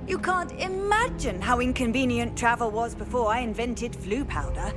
You can't imagine how inconvenient travel was before I invented flu powder.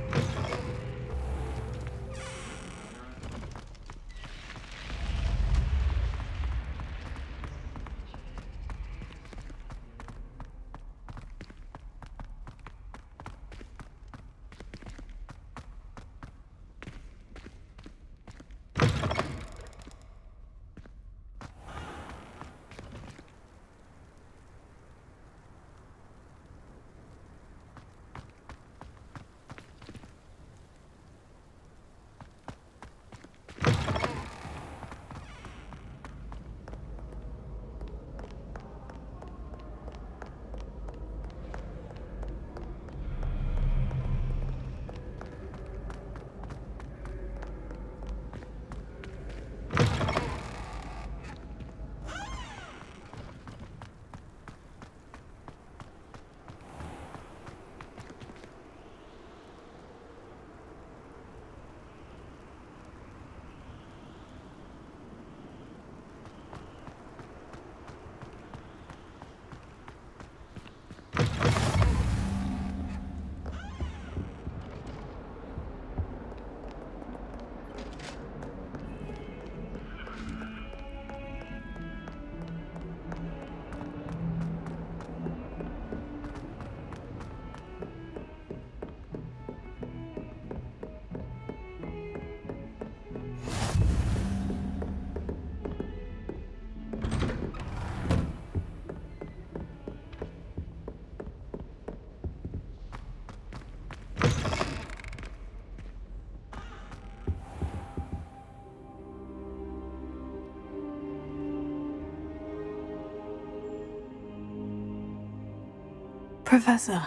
Professor,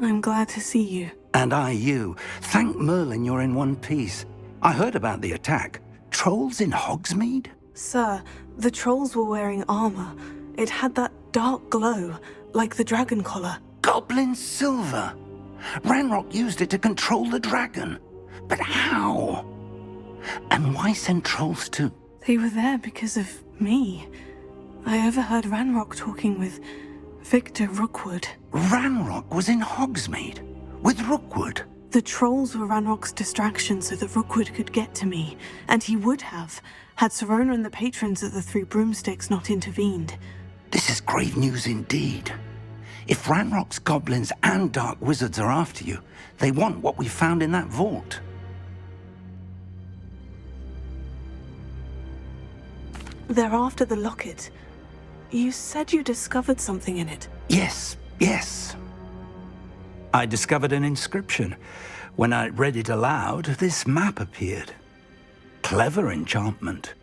I'm glad to see you. And I you. Thank Merlin you're in one piece. I heard about the attack. Trolls in Hogsmeade? Sir, the trolls were wearing armor. It had that dark glow, like the dragon collar. Goblin silver! Ranrock used it to control the dragon. But how? And why send trolls to... They were there because of me. I overheard Ranrock talking with Victor Rookwood. Ranrock was in Hogsmeade? With Rookwood? The trolls were Ranrock's distraction so that Rookwood could get to me, and he would have, had Serona and the patrons of the Three Broomsticks not intervened. This is grave news indeed. If Ranrock's goblins and dark wizards are after you, they want what we found in that vault. They're after the locket. You said you discovered something in it. Yes. I discovered an inscription. When I read it aloud, this map appeared. Clever enchantment.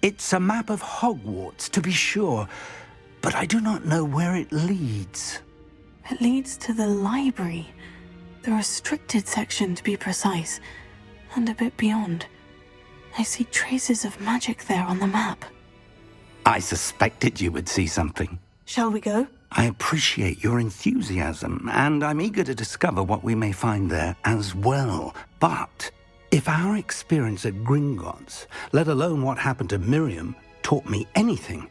It's a map of Hogwarts, to be sure, but I do not know where it leads. It leads to the library. The restricted section, to be precise, and a bit beyond. I see traces of magic there on the map. I suspected you would see something. Shall we go? I appreciate your enthusiasm, and I'm eager to discover what we may find there as well. But if our experience at Gringotts, let alone what happened to Miriam, taught me anything,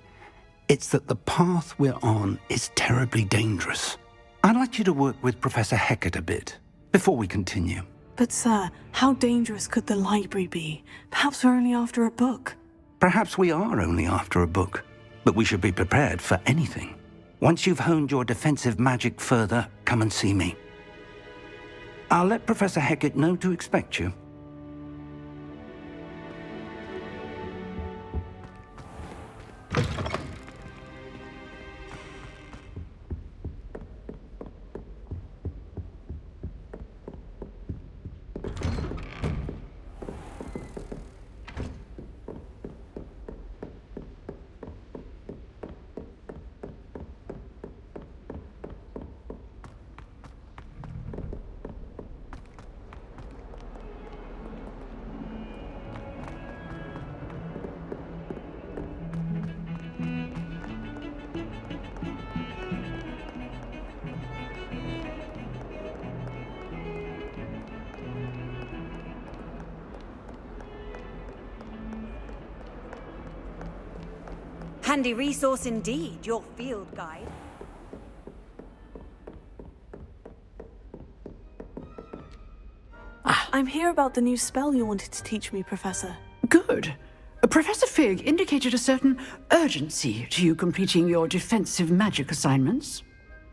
it's that the path we're on is terribly dangerous. I'd like you to work with Professor Hecat a bit before we continue. But sir, how dangerous could the library be? Perhaps we're only after a book. Perhaps we are only after a book, but we should be prepared for anything. Once you've honed your defensive magic further, come and see me. I'll let Professor Hecat know to expect you. Handy resource indeed, your field guide. I'm here about the new spell you wanted to teach me, Professor. Good. Professor Fig indicated a certain urgency to you completing your defensive magic assignments.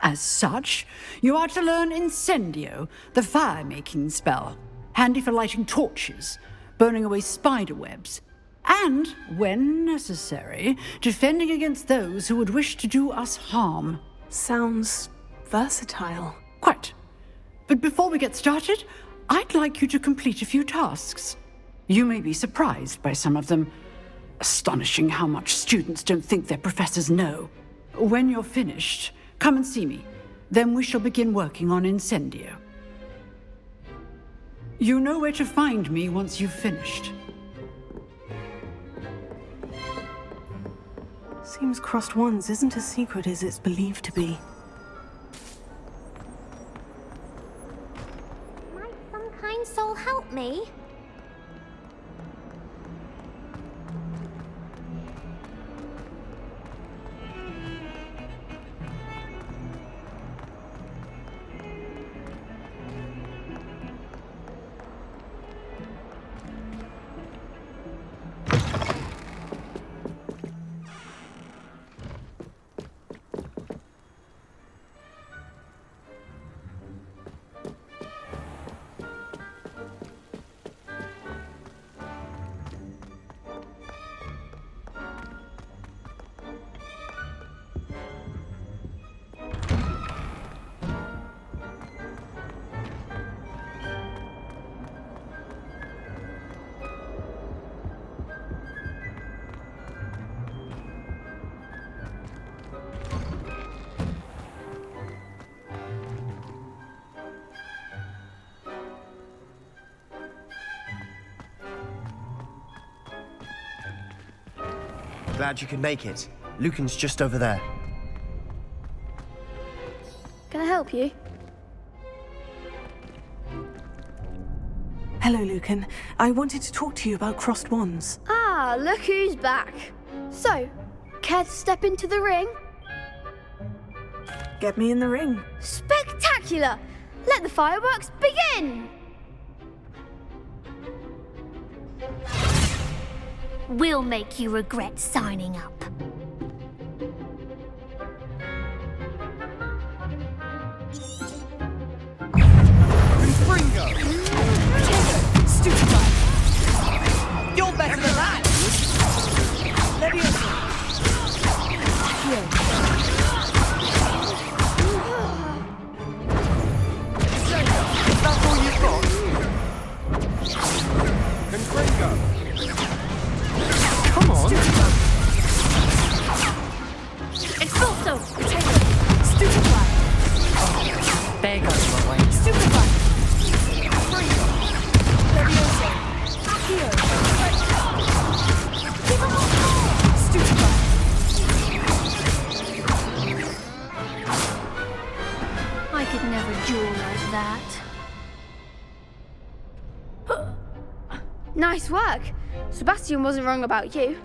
As such, you are to learn Incendio, the fire-making spell, handy for lighting torches, burning away spider webs, and, when necessary, defending against those who would wish to do us harm. Sounds versatile. Quite. But before we get started, I'd like you to complete a few tasks. You may be surprised by some of them. Astonishing how much students don't think their professors know. When you're finished, come and see me. Then we shall begin working on Incendio. You know where to find me once you've finished. Seems crossed wands isn't as secret as it's believed to be. Might some kind soul help me? Glad you could make it. Lucan's just over there. Can I help you? Hello, Lucan. I wanted to talk to you about crossed wands. Ah, look who's back. So, care to step into the ring? Get me in the ring. Spectacular! Let the fireworks begin! We'll make you regret signing up. Ringo! Stupid. You're better than that. Leviosa. Is that all you've got? Ringo! Come on! Expulso! Stupefy. There goes my way. Stupefy. Leviosa. Accio. Stupefy. I could never duel like that. Nice work. Sebastian wasn't wrong about you.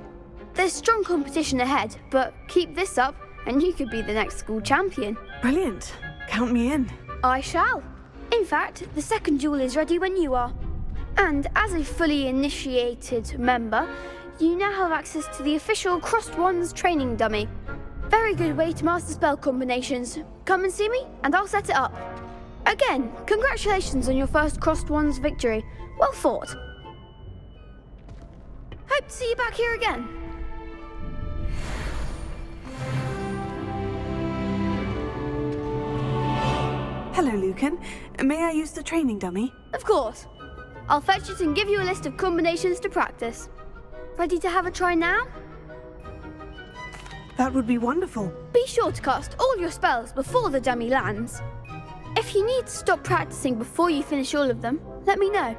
There's strong competition ahead, but keep this up and you could be the next school champion. Brilliant. Count me in. I shall. In fact, the second duel is ready when you are. And as a fully initiated member, you now have access to the official Crossed Wands training dummy. Very good way to master spell combinations. Come and see me and I'll set it up. Again, congratulations on your first Crossed Wands victory. Well fought. Hope to see you back here again. Hello, Lucan. May I use the training dummy? Of course. I'll fetch it and give you a list of combinations to practice. Ready to have a try now? That would be wonderful. Be sure to cast all your spells before the dummy lands. If you need to stop practicing before you finish all of them, let me know.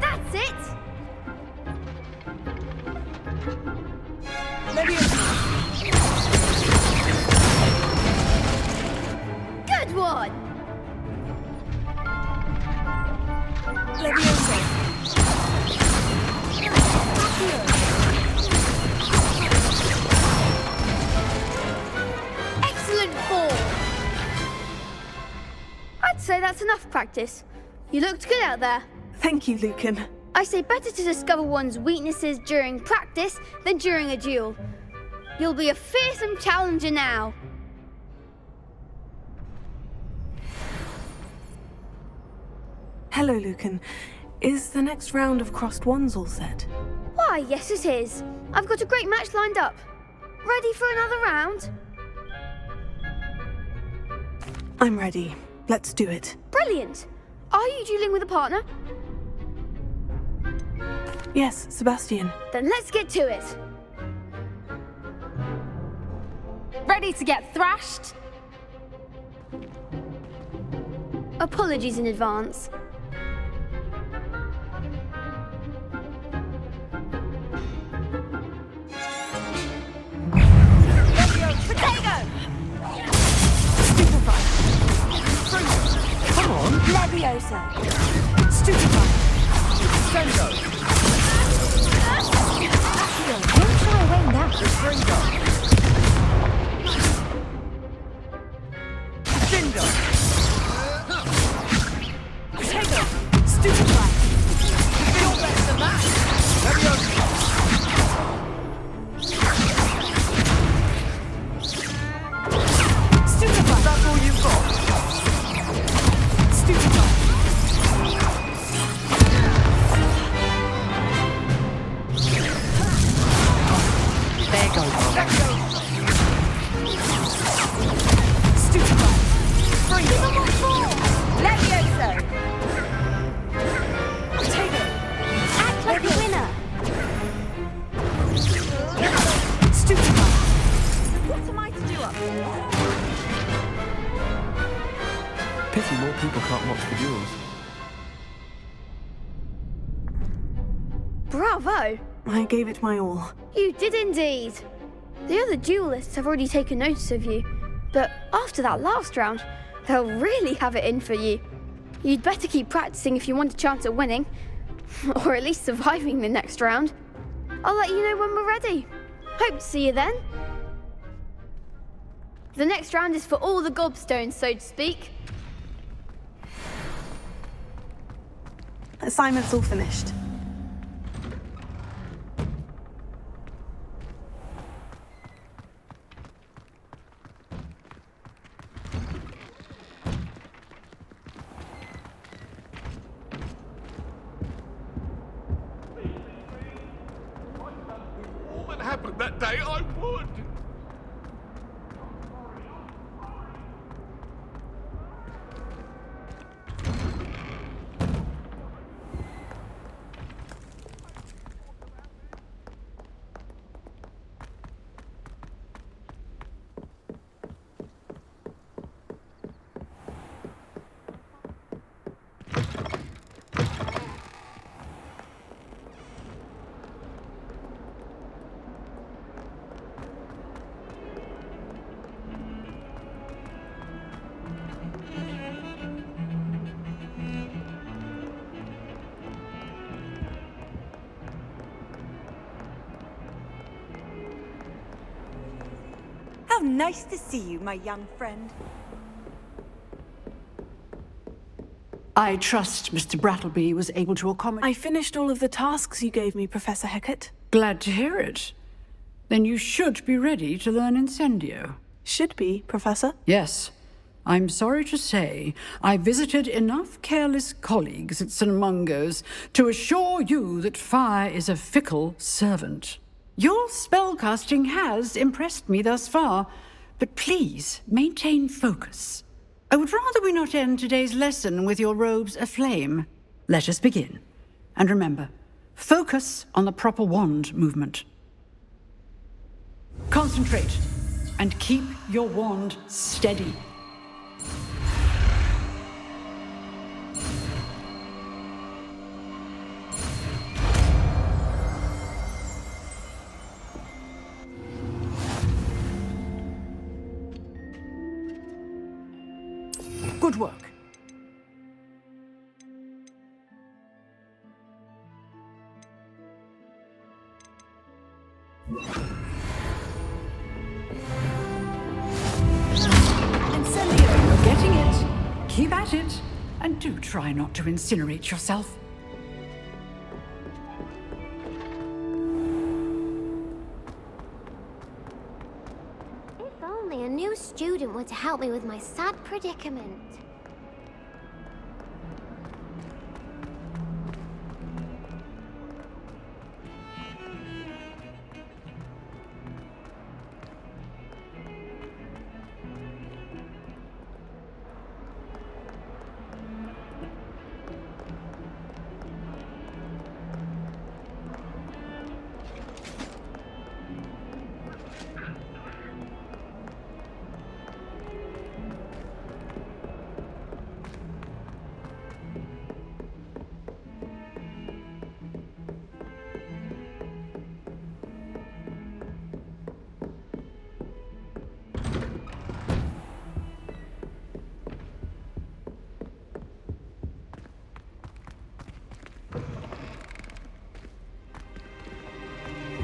That's it! Good one! say that's enough practice. You looked good out there. Thank you, Lucan. I say better to discover one's weaknesses during practice than during a duel. You'll be a fearsome challenger now. Hello, Lucan. Is the next round of crossed wands all set? Why, yes it is. I've got a great match lined up. Ready for another round? I'm ready. Let's do it. Brilliant. Are you dueling with a partner? Yes, Sebastian. Then let's get to it. Ready to get thrashed? Apologies in advance. Leviosa! Stupefy! Sendo! Don't shy away now. Refringo! Cinder! Tego! Stupefy! Feel better than that! Leviosa! Stupefy! That's all you've got? Stupefy! There goes my way. Stupefy! Give him what for! Leviosa! Tego! Act like a winner! Stupefy! What am I to do up here? Pity more people can't watch the duels. Bravo! I gave it my all. You did indeed. The other duelists have already taken notice of you, but after that last round, they'll really have it in for you. You'd better keep practicing if you want a chance at winning, or at least surviving the next round. I'll let you know when we're ready. Hope to see you then. The next round is for all the gobstones, so to speak. Assignment's all finished. All that happened that day, I would. How nice to see you, my young friend. I trust Mr. Brattleby was able to accommodate. I finished all of the tasks you gave me, Professor Hecat. Glad to hear it. Then you should be ready to learn Incendio. Should be, Professor. Yes. I'm sorry to say, I visited enough careless colleagues at St. Mungo's to assure you that fire is a fickle servant. Your spellcasting has impressed me thus far, but please maintain focus. I would rather we not end today's lesson with your robes aflame. Let us begin. And remember, focus on the proper wand movement. Concentrate and keep your wand steady. Good work. Incendio! You're getting it. Keep at it, and do try not to incinerate yourself. If only a new student were to help me with my sad predicament.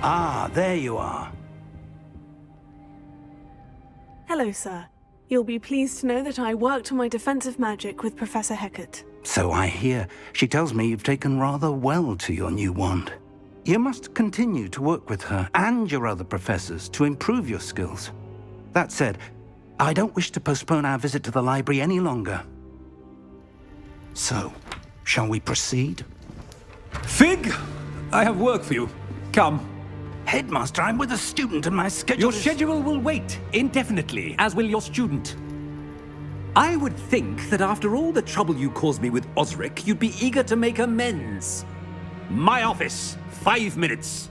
Ah, there you are. Hello, sir. You'll be pleased to know that I worked on my defensive magic with Professor Hecat. So I hear. She tells me you've taken rather well to your new wand. You must continue to work with her and your other professors to improve your skills. That said, I don't wish to postpone our visit to the library any longer. So, shall we proceed? Fig! I have work for you. Come. Headmaster, I'm with a student and my schedule Your schedule will wait indefinitely, as will your student. I would think that after all the trouble you caused me with Osric, you'd be eager to make amends. My office, 5 minutes.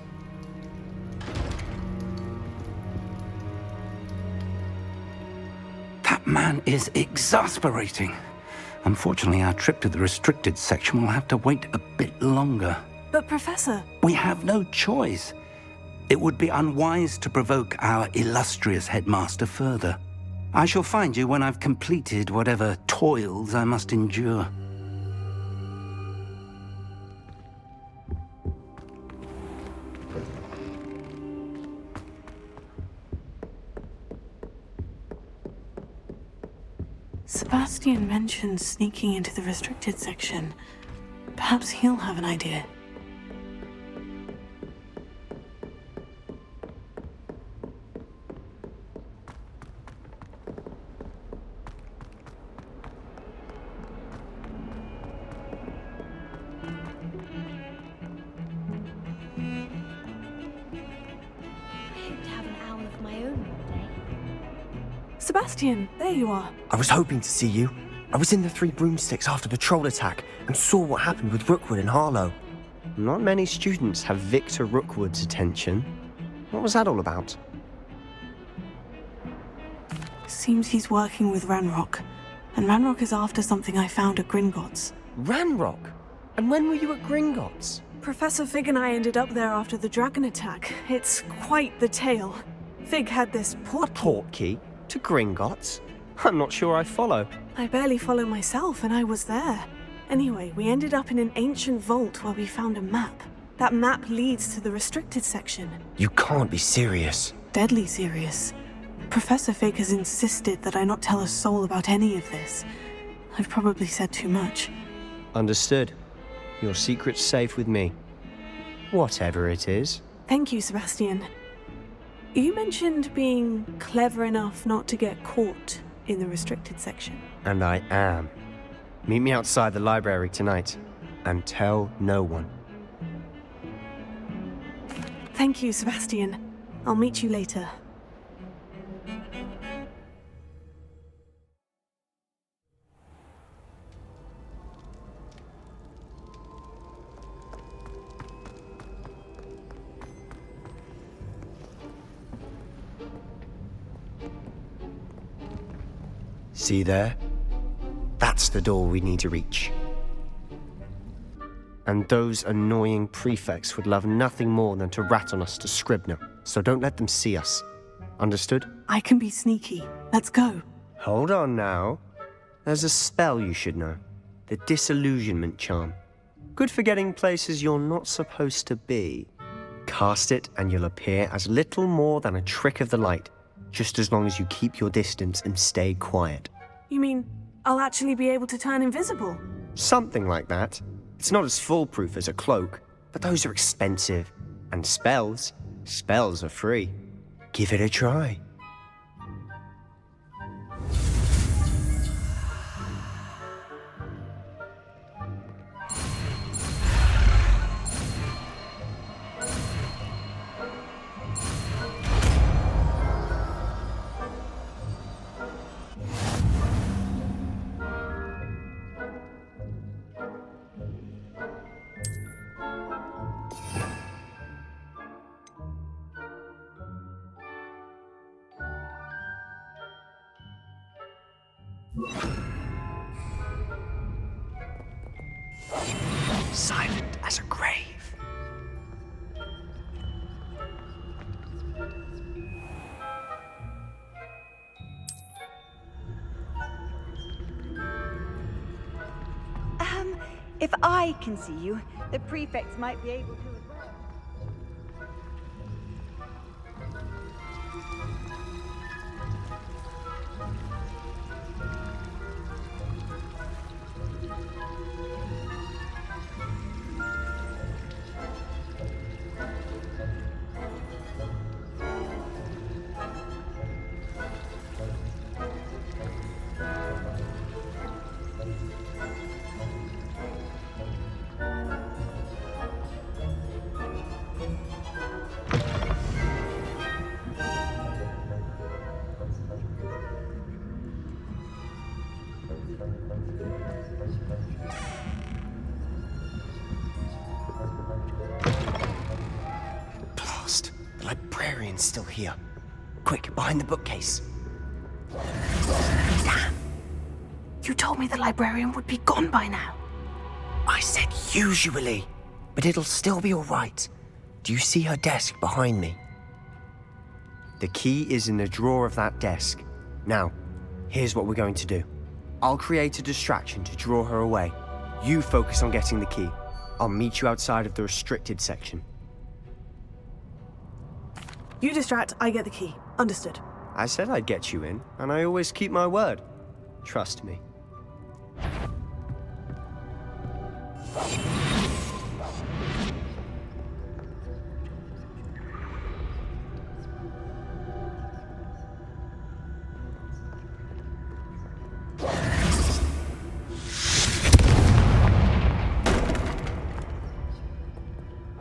That man is exasperating. Unfortunately, our trip to the restricted section will have to wait a bit longer. But, Professor... We have no choice. It would be unwise to provoke our illustrious headmaster further. I shall find you when I've completed whatever toils I must endure. Sebastian mentioned sneaking into the restricted section. Perhaps he'll have an idea. Sebastian, there you are. I was hoping to see you. I was in the Three Broomsticks after the troll attack and saw what happened with Rookwood and Harlow. Not many students have Victor Rookwood's attention. What was that all about? Seems he's working with Ranrock. And Ranrock is after something I found at Gringotts. Ranrock? And when were you at Gringotts? Professor Fig and I ended up there after the dragon attack. It's quite the tale. Fig had this portkey to Gringotts? I'm not sure I follow. I barely follow myself, and I was there. Anyway, we ended up in an ancient vault where we found a map. That map leads to the restricted section. You can't be serious. Deadly serious. Professor Fig has insisted that I not tell a soul about any of this. I've probably said too much. Understood. Your secret's safe with me. Whatever it is. Thank you, Sebastian. You mentioned being clever enough not to get caught in the restricted section. And I am. Meet me outside the library tonight, and tell no one. Thank you, Sebastian. I'll meet you later. See there? That's the door we need to reach. And those annoying prefects would love nothing more than to rat on us to Scribner, so don't let them see us. Understood? I can be sneaky. Let's go. Hold on now. There's a spell you should know. The Disillusionment Charm. Good for getting places you're not supposed to be. Cast it and you'll appear as little more than a trick of the light, just as long as you keep your distance and stay quiet. You mean I'll actually be able to turn invisible. Something like that. It's not as foolproof as a cloak, but those are expensive. And spells are free. Give it a try. Silent as a grave. If I can see you, the prefects might be able to as well. Blast! The librarian's still here. Quick, behind the bookcase. Damn! You told me the librarian would be gone by now. I said usually, but it'll still be all right. Do you see her desk behind me? The key is in the drawer of that desk. Now, here's what we're going to do. I'll create a distraction to draw her away. You focus on getting the key. I'll meet you outside of the restricted section. You distract, I get the key. Understood. I said I'd get you in, and I always keep my word. Trust me.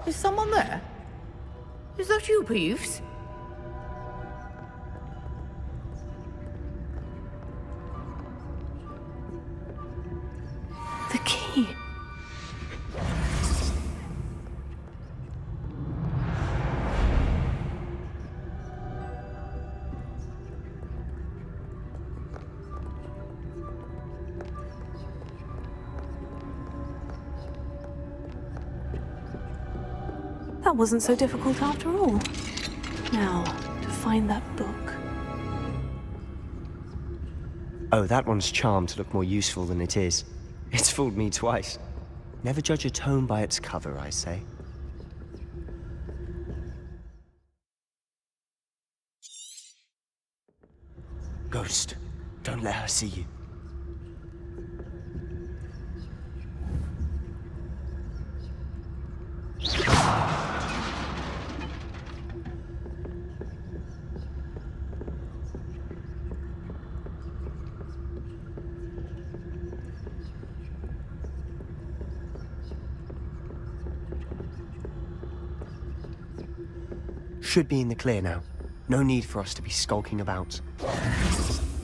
Is someone there? Is that you, Peeves? The key. That wasn't so difficult after all. Now, to find that book. Oh, that one's charmed to look more useful than it is. It's fooled me twice. Never judge a tome by its cover, I say. Ghost, don't let her see you. Should be in the clear now. No need for us to be skulking about.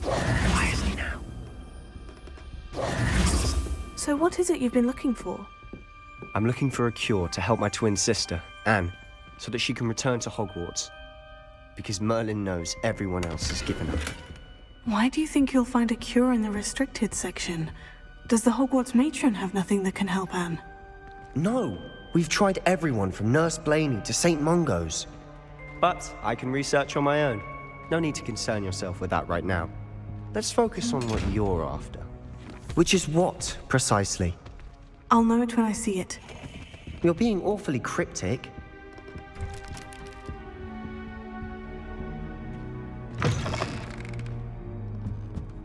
Quietly now. So what is it you've been looking for? I'm looking for a cure to help my twin sister, Anne, so that she can return to Hogwarts. Because Merlin knows everyone else has given up. Why do you think you'll find a cure in the restricted section? Does the Hogwarts matron have nothing that can help Anne? No! We've tried everyone from Nurse Blaney to St. Mungo's. But I can research on my own. No need to concern yourself with that right now. Let's focus on what you're after. Which is what, precisely? I'll know it when I see it. You're being awfully cryptic.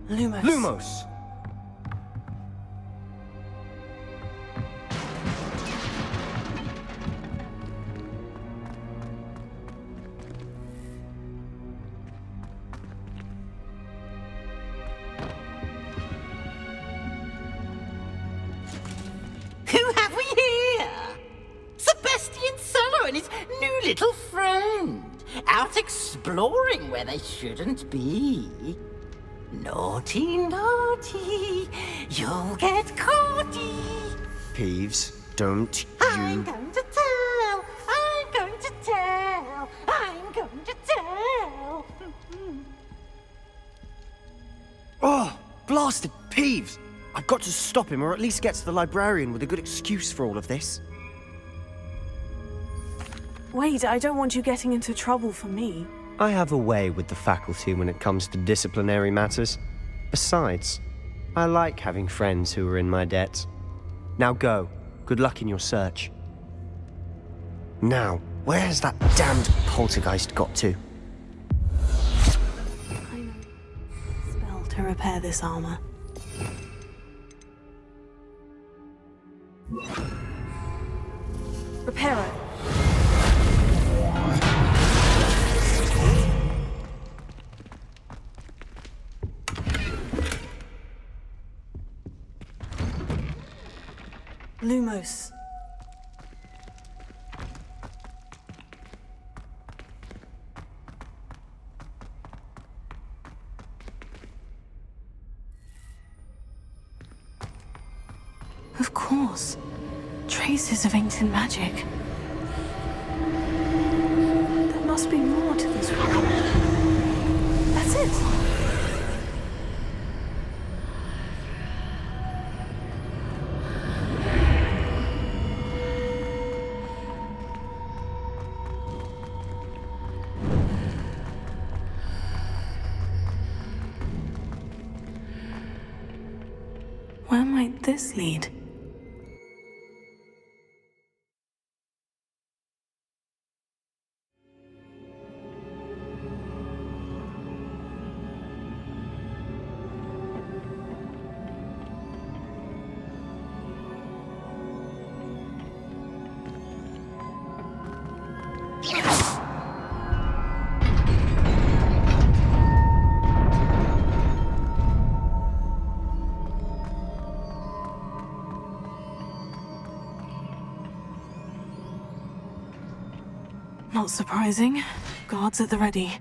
Lumos! Lumos! little friend, out exploring where they shouldn't be. Naughty, naughty, you'll get caughty. Peeves, don't I'm going to tell, I'm going to tell, I'm going to tell. Oh, blasted Peeves! I've got to stop him, or at least get to the librarian with a good excuse for all of this. Wait, I don't want you getting into trouble for me. I have a way with the faculty when it comes to disciplinary matters. Besides, I like having friends who are in my debt. Now go. Good luck in your search. Now, where has that damned poltergeist got to? I know. Spell to repair this armor. Repair it. Lumos. Of course. Traces of ancient magic. There must be more to this world. That's it. Where might this lead? Not surprising. Guards at the ready.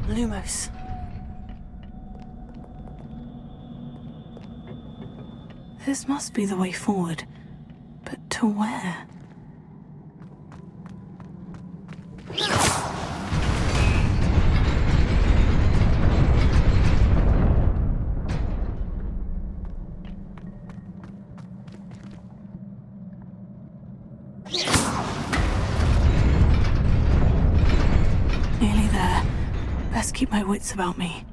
Lumos. This must be the way forward. But to where? Nearly there. Best keep my wits about me.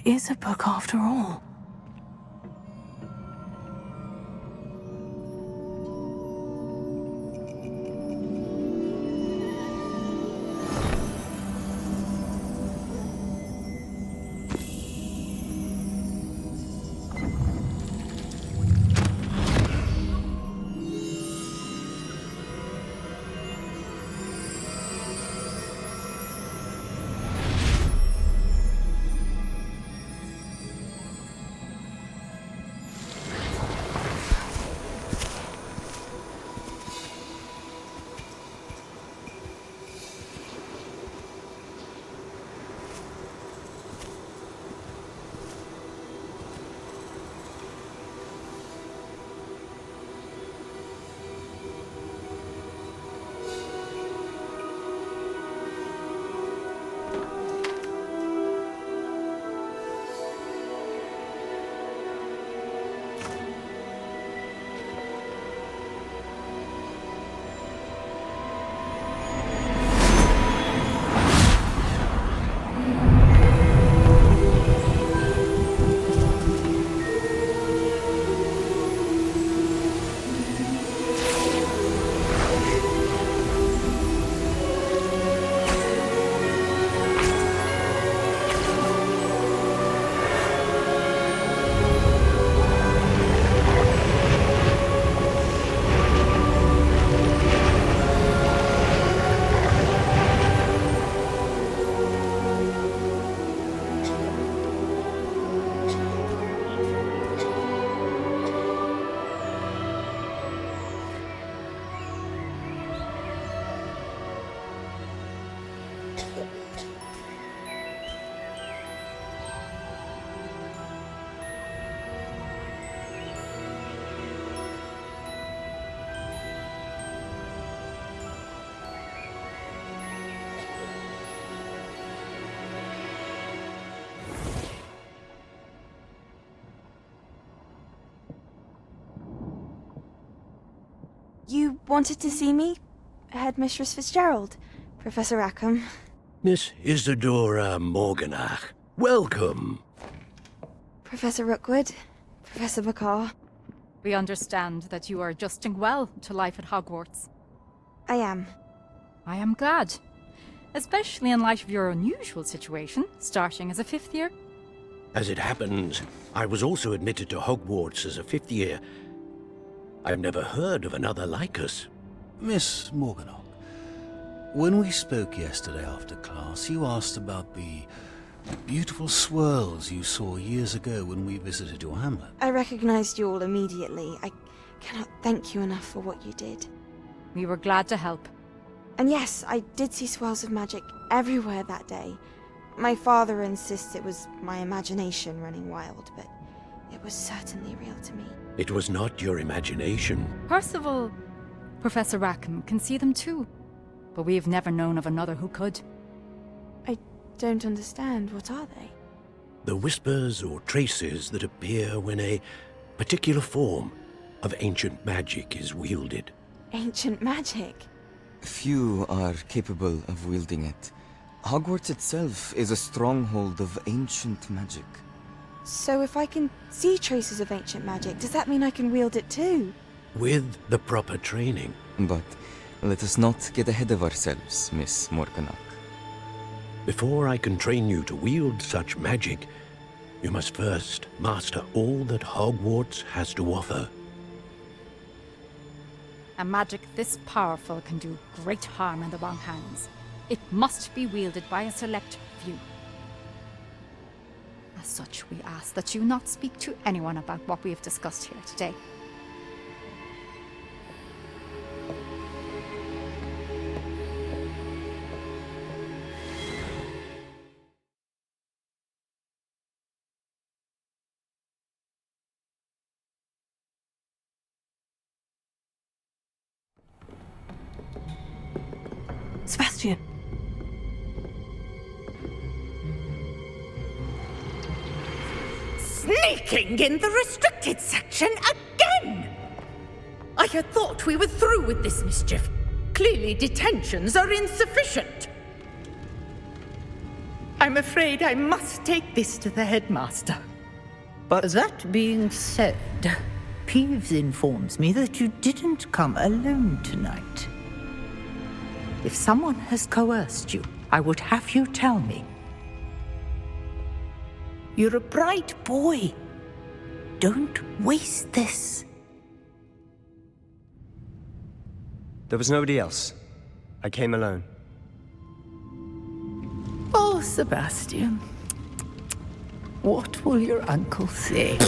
is a book after all. You wanted to see me? Headmistress Fitzgerald, Professor Rackham. Miss Isadora Morganach, welcome. Professor Rookwood, Professor McCaw. We understand that you are adjusting well to life at Hogwarts. I am. I am glad. Especially in light of your unusual situation, starting as a 5th year. As it happens, I was also admitted to Hogwarts as a 5th year. I've never heard of another like us. Miss Morganach, when we spoke yesterday after class, you asked about the beautiful swirls you saw years ago when we visited your hamlet. I recognized you all immediately. I cannot thank you enough for what you did. We were glad to help. And yes, I did see swirls of magic everywhere that day. My father insists it was my imagination running wild, but it was certainly real to me. It was not your imagination. Percival, Professor Rackham can see them too. But we have never known of another who could. I don't understand. What are they? The whispers or traces that appear when a particular form of ancient magic is wielded. Ancient magic? Few are capable of wielding it. Hogwarts itself is a stronghold of ancient magic. So if I can see traces of ancient magic, does that mean I can wield it too? With the proper training. But let us not get ahead of ourselves, Miss Morganach. Before I can train you to wield such magic, you must first master all that Hogwarts has to offer. A magic this powerful can do great harm in the wrong hands. It must be wielded by a select few. As such, we ask that you not speak to anyone about what we have discussed here today. Sebastian. Sneaking in the restricted section again! I had thought we were through with this mischief. Clearly detentions are insufficient. I'm afraid I must take this to the headmaster. But that being said, Peeves informs me that you didn't come alone tonight. If someone has coerced you, I would have you tell me. You're a bright boy. Don't waste this. There was nobody else. I came alone. Oh, Sebastian. What will your uncle say?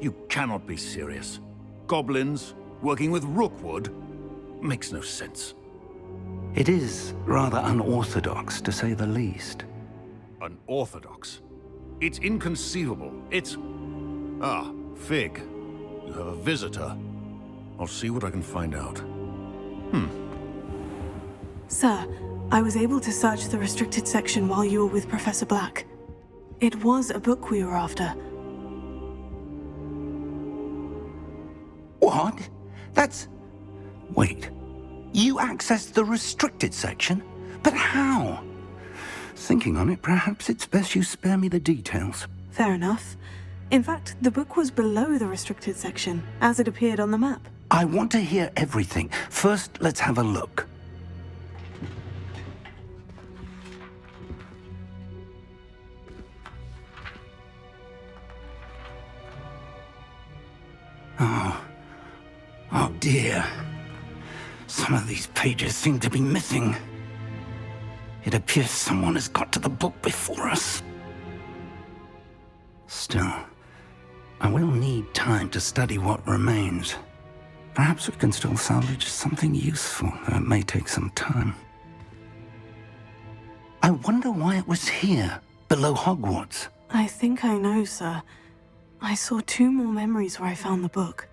You cannot be serious. Goblins working with Rookwood makes no sense. It is rather unorthodox, to say the least. Unorthodox? It's inconceivable. It's... Ah, Fig. You have a visitor. I'll see what I can find out. Sir, I was able to search the restricted section while you were with Professor Black. It was a book we were after. What? That's... Wait. You accessed the restricted section? But how? Thinking on it, perhaps it's best you spare me the details. Fair enough. In fact, the book was below the restricted section, as it appeared on the map. I want to hear everything. First, let's have a look. Oh dear. Some of these pages seem to be missing. It appears someone has got to the book before us. Still, I will need time to study what remains. Perhaps we can still salvage something useful, though it may take some time. I wonder why it was here, below Hogwarts. I think I know, sir. I saw 2 more memories where I found the book.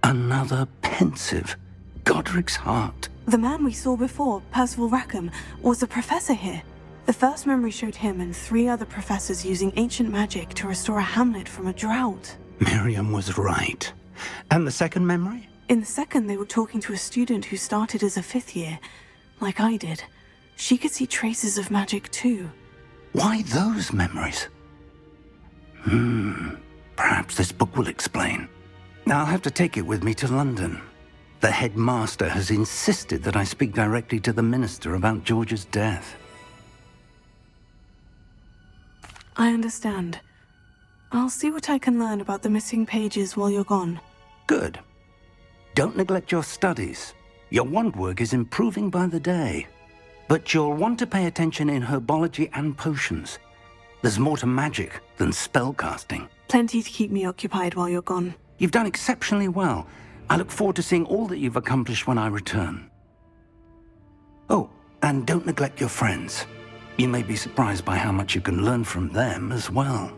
Another pensive. Godric's heart. The man we saw before, Percival Rackham, was a professor here. The first memory showed him and 3 other professors using ancient magic to restore a hamlet from a drought. Miriam was right. And the second memory? In the second, they were talking to a student who started as a 5th year, like I did. She could see traces of magic too. Why those memories? Perhaps this book will explain. I'll have to take it with me to London. The headmaster has insisted that I speak directly to the minister about George's death. I understand. I'll see what I can learn about the missing pages while you're gone. Good. Don't neglect your studies. Your wand work is improving by the day. But you'll want to pay attention in herbology and potions. There's more to magic than spellcasting. Plenty to keep me occupied while you're gone. You've done exceptionally well. I look forward to seeing all that you've accomplished when I return. Oh, and don't neglect your friends. You may be surprised by how much you can learn from them as well.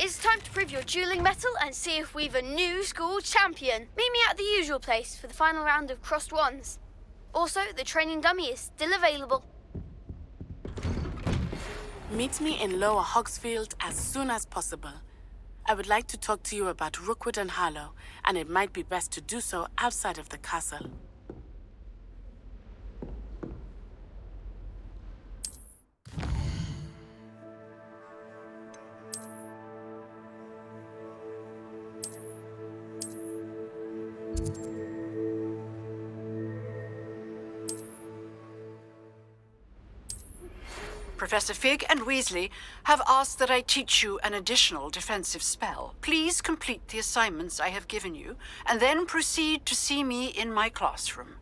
It's time to prove your dueling mettle and see if we've a new school champion. Meet me at the usual place for the final round of crossed wands. Also, the training dummy is still available. Meet me in Lower Hogsfield as soon as possible. I would like to talk to you about Rookwood and Harlow, and it might be best to do so outside of the castle. Professor Fig and Weasley have asked that I teach you an additional defensive spell. Please complete the assignments I have given you, and then proceed to see me in my classroom.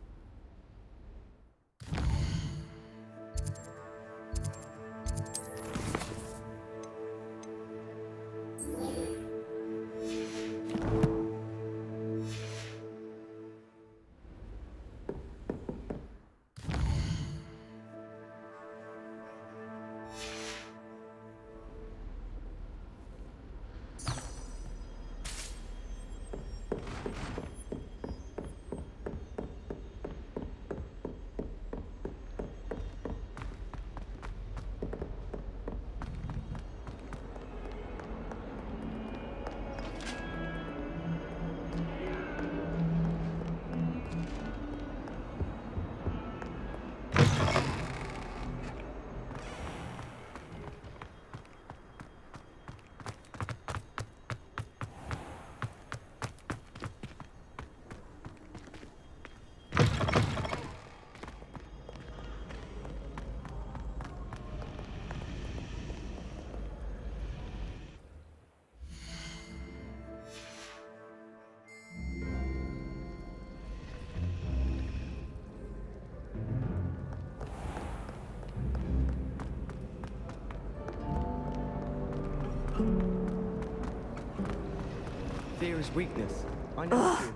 Fear is weakness. I know. Ugh,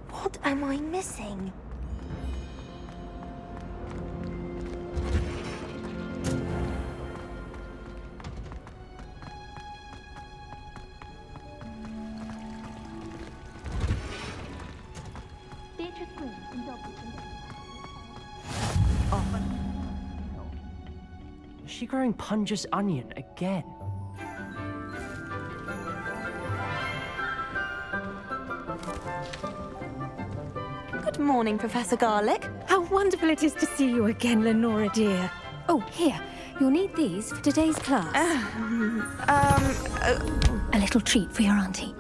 what am I missing? Is she growing Punja's onion again? Good morning, Professor Garlick. How wonderful it is to see you again, Lenora dear. Oh, here. You'll need these for today's class. A little treat for your auntie.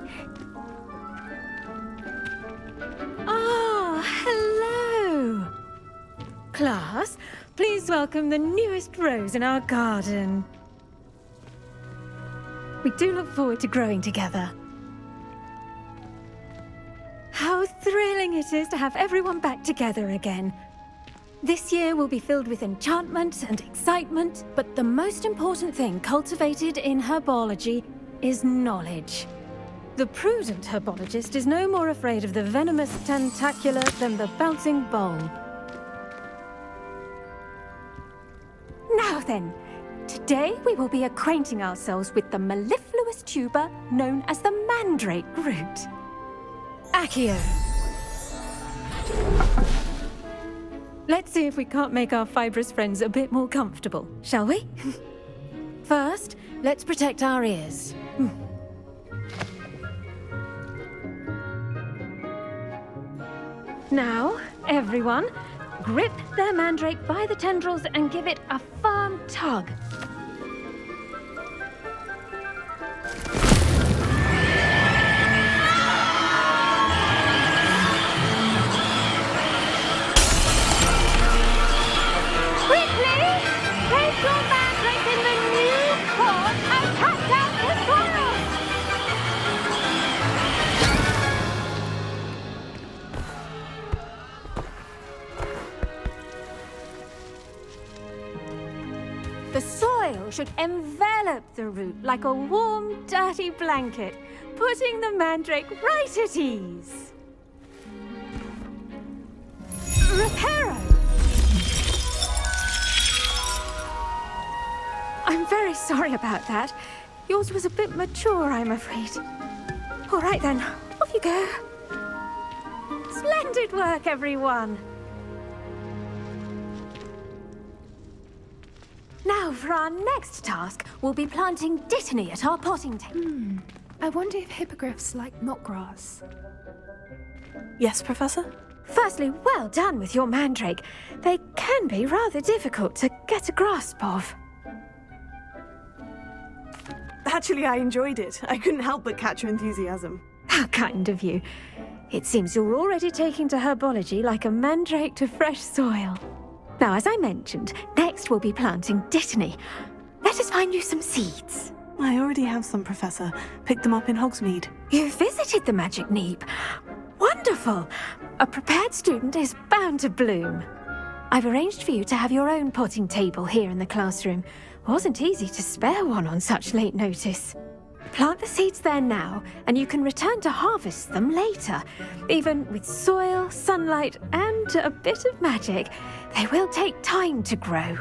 Ah, hello. Class, please welcome the newest rose in our garden. We do look forward to growing together. How thrilling it is to have everyone back together again. This year will be filled with enchantment and excitement, but the most important thing cultivated in herbology is knowledge. The prudent herbologist is no more afraid of the venomous tentacula than the bouncing bowl. Now then, today we will be acquainting ourselves with the mellifluous tuber known as the mandrake root. Accio. Let's see if we can't make our fibrous friends a bit more comfortable, shall we? First, let's protect our ears. Now, everyone, grip their mandrake by the tendrils and give it a firm tug. The soil should envelop the root like a warm, dirty blanket, putting the mandrake right at ease. Reparo! I'm very sorry about that. Yours was a bit mature, I'm afraid. All right then, off you go. Splendid work, everyone. Now, for our next task, we'll be planting dittany at our potting table. I wonder if hippogriffs like knotgrass. Yes, Professor? Firstly, well done with your mandrake. They can be rather difficult to get a grasp of. Actually, I enjoyed it. I couldn't help but catch your enthusiasm. How kind of you. It seems you're already taking to herbology like a mandrake to fresh soil. Now, as I mentioned, next we'll be planting dittany. Let us find you some seeds. I already have some, Professor. Picked them up in Hogsmeade. You visited the Magic Neep. Wonderful! A prepared student is bound to bloom. I've arranged for you to have your own potting table here in the classroom. Wasn't easy to spare one on such late notice. Plant the seeds there now, and you can return to harvest them later. Even with soil, sunlight, and a bit of magic, they will take time to grow.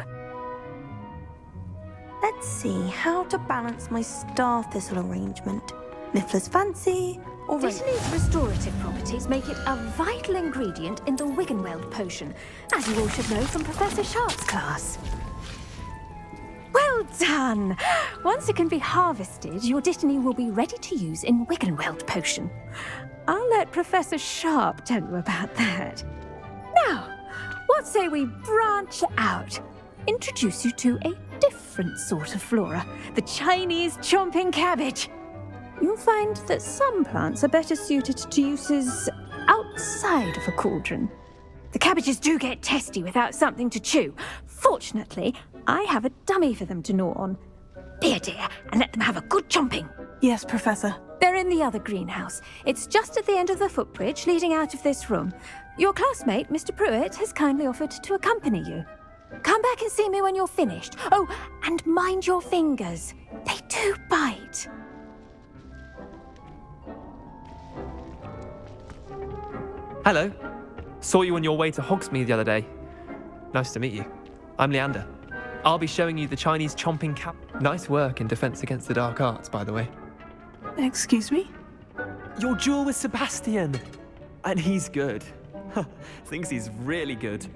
Let's see how to balance my star thistle arrangement. Niffler's fancy, or Dittany's restorative properties make it a vital ingredient in the Wiggenweld potion, as you all should know from Professor Sharp's class. Well done! Once it can be harvested, your dittany will be ready to use in Wiggenweld potion. I'll let Professor Sharp tell you about that. Now, what say we branch out? Introduce you to a different sort of flora, the Chinese chomping cabbage. You'll find that some plants are better suited to uses outside of a cauldron. The cabbages do get testy without something to chew. Fortunately, I have a dummy for them to gnaw on. Here, dear, and let them have a good chomping. Yes, Professor. They're in the other greenhouse. It's just at the end of the footbridge leading out of this room. Your classmate, Mr. Pruitt, has kindly offered to accompany you. Come back and see me when you're finished. Oh, and mind your fingers. They do bite. Hello. Saw you on your way to Hogsmeade the other day. Nice to meet you. I'm Leander. I'll be showing you the Chinese chomping cap. Nice work in Defense Against the Dark Arts, by the way. Excuse me? Your duel with Sebastian. And he's good. Thinks he's really good.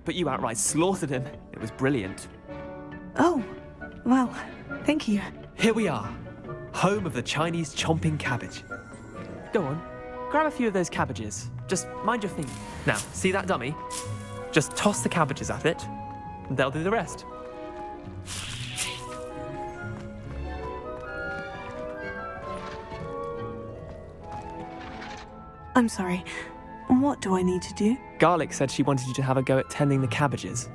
But you outright slaughtered him. It was brilliant. Oh, well, thank you. Here we are. Home of the Chinese chomping cabbage. Go on. Grab a few of those cabbages. Just mind your finger. Now, see that dummy? Just toss the cabbages at it, and they'll do the rest. I'm sorry. What do I need to do? Garlic said she wanted you to have a go at tending the cabbages.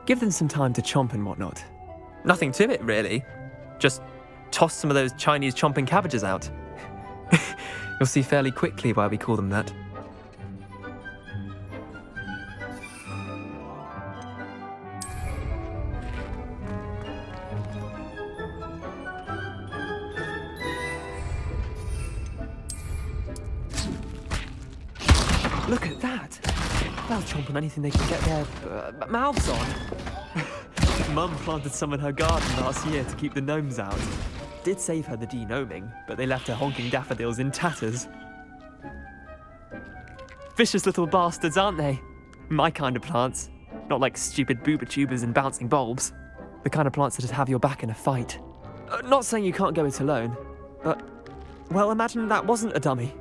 Give them some time to chomp and whatnot. Nothing to it, really. Just toss some of those Chinese chomping cabbages out. You'll see fairly quickly why we call them that. Look at that! They'll chomp on anything they can get their mouths on. Mum planted some in her garden last year to keep the gnomes out. Did save her the de-gnoming, but they left her honking daffodils in tatters. Vicious little bastards, aren't they? My kind of plants. Not like stupid booba tubers and bouncing bulbs. The kind of plants that'd have your back in a fight. Not saying you can't go it alone, but... well, imagine that wasn't a dummy.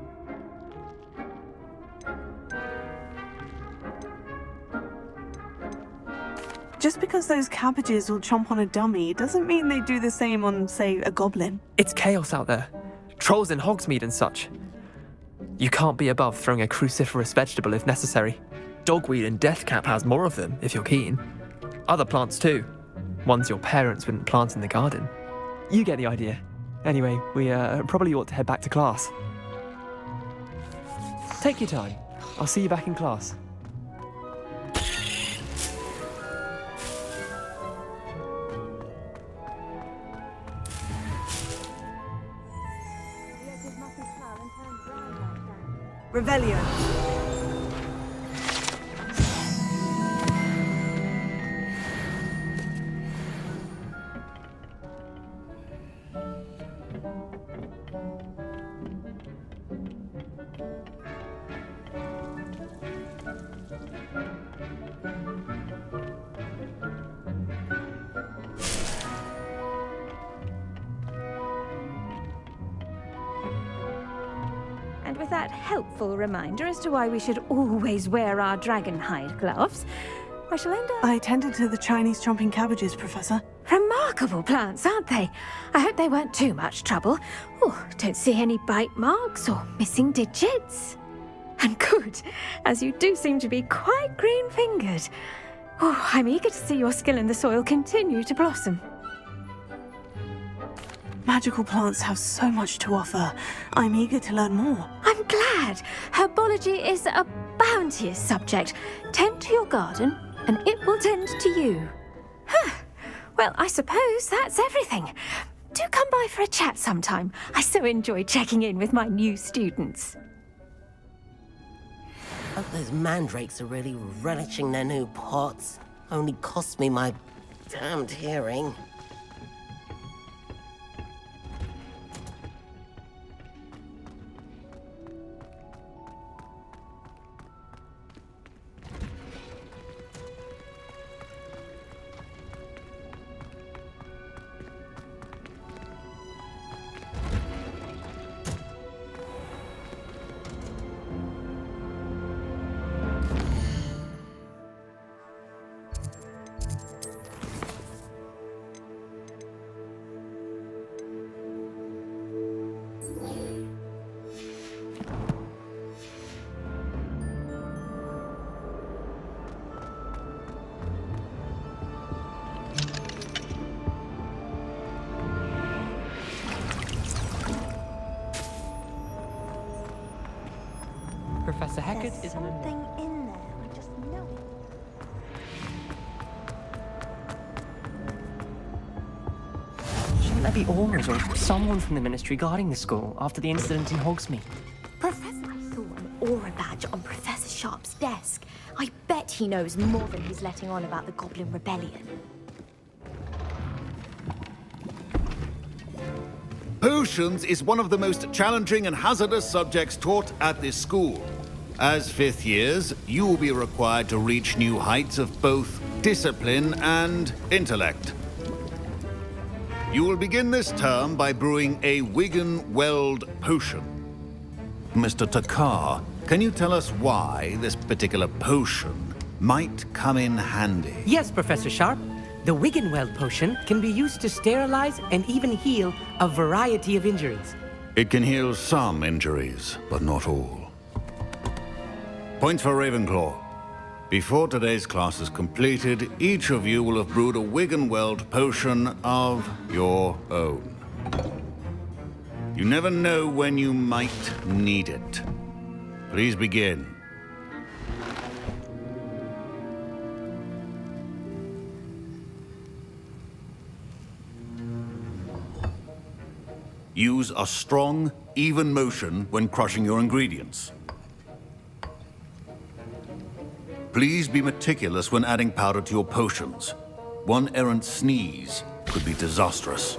Just because those cabbages will chomp on a dummy doesn't mean they do the same on, say, a goblin. It's chaos out there. Trolls in Hogsmeade and such. You can't be above throwing a cruciferous vegetable if necessary. Dogweed and deathcap has more of them, if you're keen. Other plants too. Ones your parents wouldn't plant in the garden. You get the idea. Anyway, we probably ought to head back to class. Take your time. I'll see you back in class. Revelio. With that helpful reminder as to why we should always wear our dragon hide gloves, I shall end up... I tended to the Chinese chomping cabbages, Professor. Remarkable plants, aren't they? I hope they weren't too much trouble. Oh, don't see any bite marks or missing digits. And good, as you do seem to be quite green-fingered. Oh, I'm eager to see your skill in the soil continue to blossom. Magical plants have so much to offer. I'm eager to learn more. I'm glad. Herbology is a bounteous subject. Tend to your garden, and it will tend to you. Huh. Well, I suppose that's everything. Do come by for a chat sometime. I so enjoy checking in with my new students. Hope those mandrakes are really relishing their new pots. Only cost me my damned hearing. Professor Hackett is something in there. I just know it. Shouldn't there be auras or someone from the Ministry guarding the school after the incident in Hogsmeade? Professor, I saw an aura badge on Professor Sharp's desk. I bet he knows more than he's letting on about the Goblin Rebellion. Potions is one of the most challenging and hazardous subjects taught at this school. As fifth years, you will be required to reach new heights of both discipline and intellect. You will begin this term by brewing a Wiggenweld potion. Mr. Takar, can you tell us why this particular potion might come in handy? Yes, Professor Sharp. The Wiggenweld potion can be used to sterilize and even heal a variety of injuries. It can heal some injuries, but not all. Points for Ravenclaw. Before today's class is completed, each of you will have brewed a Wiggenweld potion of your own. You never know when you might need it. Please begin. Use a strong, even motion when crushing your ingredients. Please be meticulous when adding powder to your potions. One errant sneeze could be disastrous.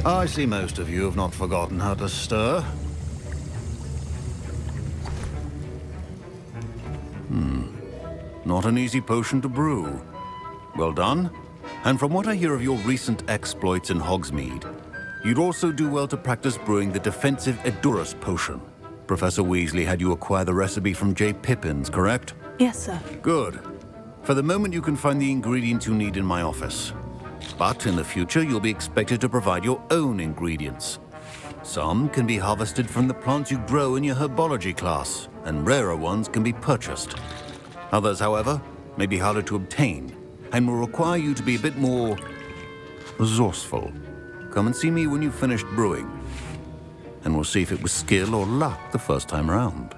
I see most of you have not forgotten how to stir. Not an easy potion to brew. Well done. And from what I hear of your recent exploits in Hogsmeade, you'd also do well to practice brewing the defensive Edurus potion. Professor Weasley had you acquire the recipe from J. Pippin's, correct? Yes, sir. Good. For the moment, you can find the ingredients you need in my office. But in the future, you'll be expected to provide your own ingredients. Some can be harvested from the plants you grow in your herbology class, and rarer ones can be purchased. Others, however, may be harder to obtain, and will require you to be a bit more resourceful. Come and see me when you've finished brewing, and we'll see if it was skill or luck the first time around.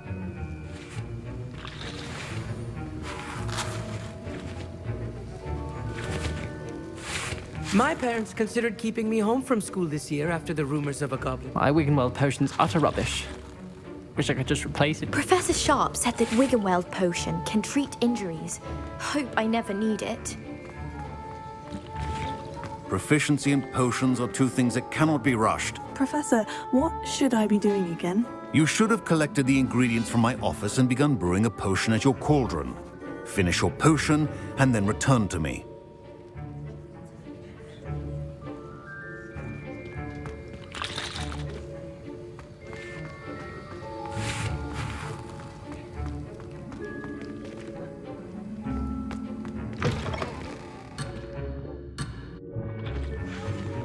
My parents considered keeping me home from school this year after the rumors of a goblin. My Wiggenweld potion's utter rubbish. Wish I could just replace it. Professor Sharp said that Wiggenweld potion can treat injuries. Hope I never need it. Proficiency and potions are two things that cannot be rushed. Professor, what should I be doing again? You should have collected the ingredients from my office and begun brewing a potion at your cauldron. Finish your potion and then return to me.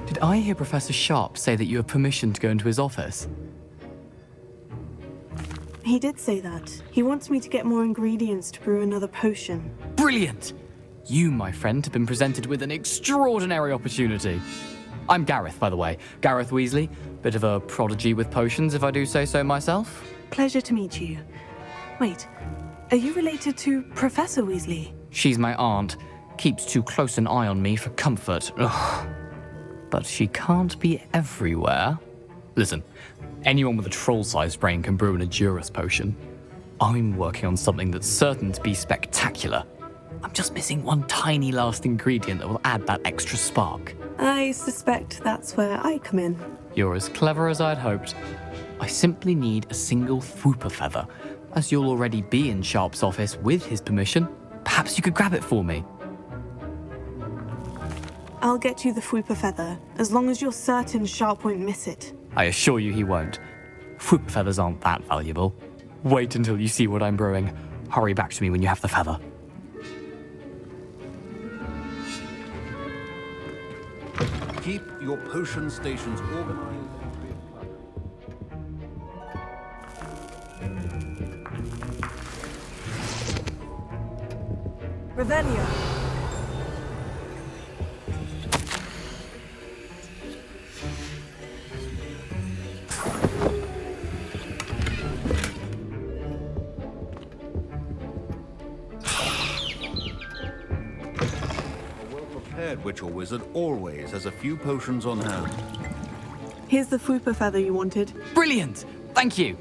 Did I hear Professor Sharp say that you have permission to go into his office? He did say that. He wants me to get more ingredients to brew another potion. Brilliant! You, my friend, have been presented with an extraordinary opportunity. I'm Gareth, by the way. Gareth Weasley. Bit of a prodigy with potions, if I do say so myself. Pleasure to meet you. Wait, are you related to Professor Weasley? She's my aunt. Keeps too close an eye on me for comfort. Ugh. But she can't be everywhere. Listen, anyone with a troll-sized brain can brew an Edurus potion. I'm working on something that's certain to be spectacular. I'm just missing one tiny last ingredient that will add that extra spark. I suspect that's where I come in. You're as clever as I'd hoped. I simply need a single Fwooper feather. As you'll already be in Sharp's office with his permission, perhaps you could grab it for me. I'll get you the Fwooper feather, as long as you're certain Sharp won't miss it. I assure you he won't. Fwooper feathers aren't that valuable. Wait until you see what I'm brewing. Hurry back to me when you have the feather. Keep your potion stations organized. Revelio. Witch or wizard always has a few potions on hand. Here's the Fwooper feather you wanted. Brilliant! Thank you!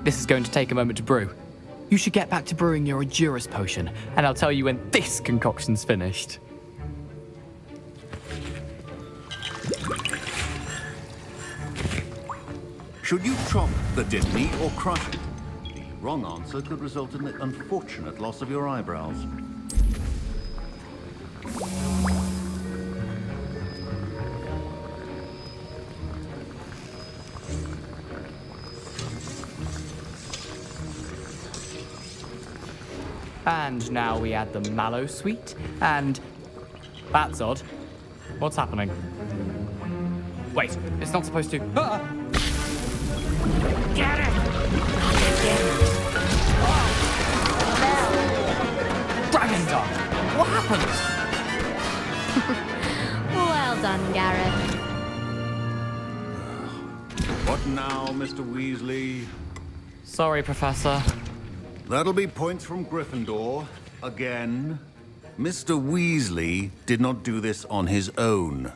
This is going to take a moment to brew. You should get back to brewing your Edurus potion, and I'll tell you when this concoction's finished. Should you chop the Disney or crush it? The wrong answer could result in the unfortunate loss of your eyebrows. And now we add the mallow sweet, and... That's odd. What's happening? Wait, it's not supposed to... Ah! Get it! Dragon Dog! What happened? Well done, Gareth. What now, Mr. Weasley? Sorry, Professor. That'll be points from Gryffindor. Again. Mr. Weasley did not do this on his own.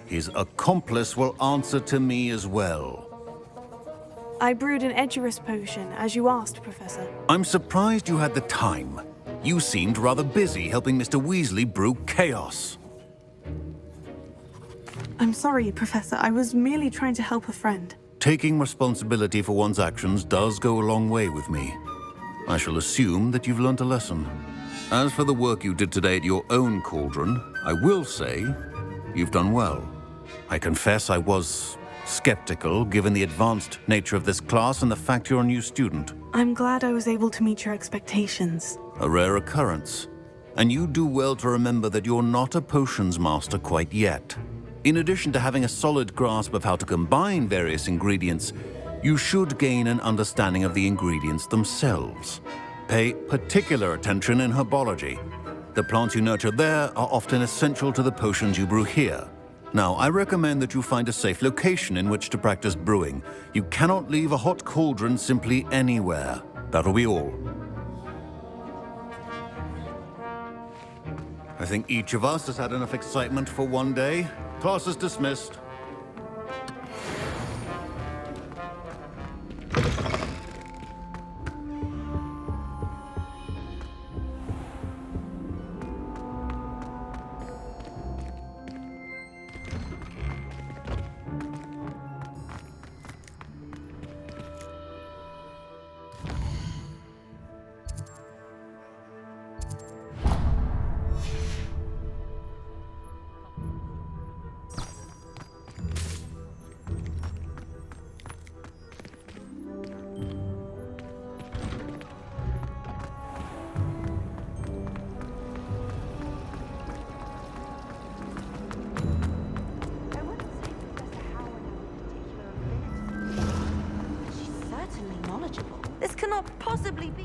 His accomplice will answer to me as well. I brewed an Edurus potion, as you asked, Professor. I'm surprised you had the time. You seemed rather busy helping Mr. Weasley brew chaos. I'm sorry, Professor. I was merely trying to help a friend. Taking responsibility for one's actions does go a long way with me. I shall assume that you've learnt a lesson. As for the work you did today at your own cauldron, I will say you've done well. I confess I was skeptical, given the advanced nature of this class and the fact you're a new student. I'm glad I was able to meet your expectations. A rare occurrence. And you do well to remember that you're not a potions master quite yet. In addition to having a solid grasp of how to combine various ingredients, you should gain an understanding of the ingredients themselves. Pay particular attention in herbology. The plants you nurture there are often essential to the potions you brew here. Now, I recommend that you find a safe location in which to practice brewing. You cannot leave a hot cauldron simply anywhere. That'll be all. I think each of us has had enough excitement for one day. Class is dismissed. This cannot possibly be.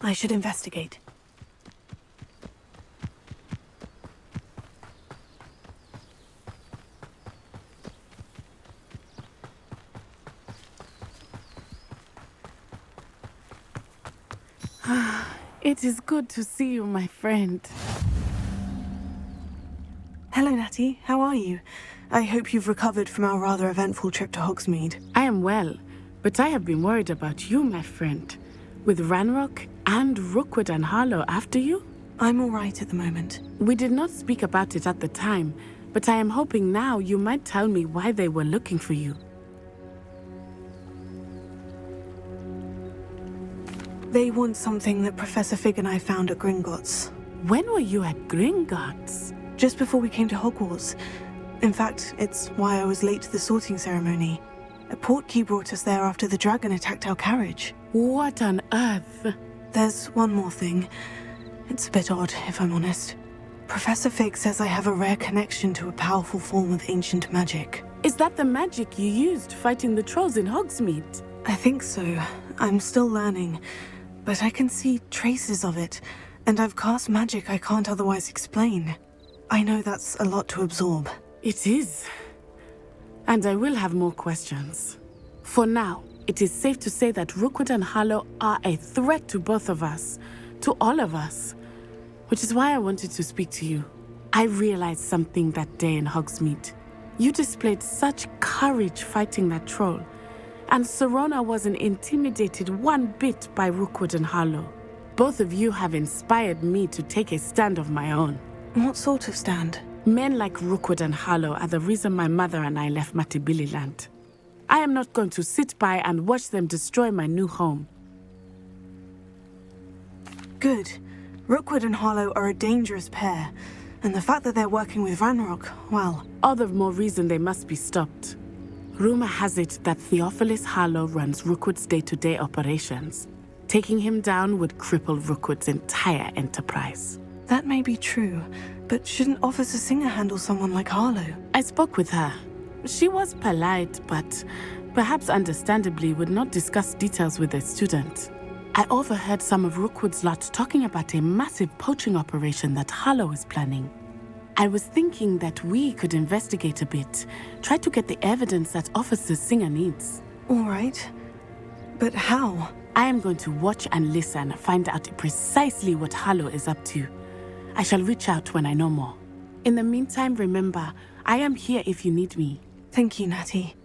I should investigate. It is good to see you, my friend. Hello, Natty. How are you? I hope you've recovered from our rather eventful trip to Hogsmeade. I am well, but I have been worried about you, my friend. With Ranrock and Rookwood and Harlow after you? I'm all right at the moment. We did not speak about it at the time, but I am hoping now you might tell me why they were looking for you. They want something that Professor Fig and I found at Gringotts. When were you at Gringotts? Just before we came to Hogwarts. In fact, it's why I was late to the sorting ceremony. A portkey brought us there after the dragon attacked our carriage. What on earth? There's one more thing. It's a bit odd, if I'm honest. Professor Fig says I have a rare connection to a powerful form of ancient magic. Is that the magic you used fighting the trolls in Hogsmeade? I think so. I'm still learning. But I can see traces of it, and I've cast magic I can't otherwise explain. I know that's a lot to absorb. It is. And I will have more questions. For now, it is safe to say that Rookwood and Harlow are a threat to both of us, to all of us. Which is why I wanted to speak to you. I realized something that day in Hogsmeade. You displayed such courage fighting that troll. And Serona wasn't intimidated one bit by Rookwood and Harlow. Both of you have inspired me to take a stand of my own. What sort of stand? Men like Rookwood and Harlow are the reason my mother and I left Matibililand. I am not going to sit by and watch them destroy my new home. Good. Rookwood and Harlow are a dangerous pair, and the fact that they're working with Ranrock, well... All the more reason they must be stopped. Rumor has it that Theophilus Harlow runs Rookwood's day-to-day operations. Taking him down would cripple Rookwood's entire enterprise. That may be true, but shouldn't Officer Singer handle someone like Harlow? I spoke with her. She was polite, but perhaps understandably would not discuss details with a student. I overheard some of Rookwood's lot talking about a massive poaching operation that Harlow is planning. I was thinking that we could investigate a bit, try to get the evidence that Officer Singer needs. All right. But how? I am going to watch and listen, find out precisely what Harlow is up to. I shall reach out when I know more. In the meantime, remember, I am here if you need me. Thank you, Natty.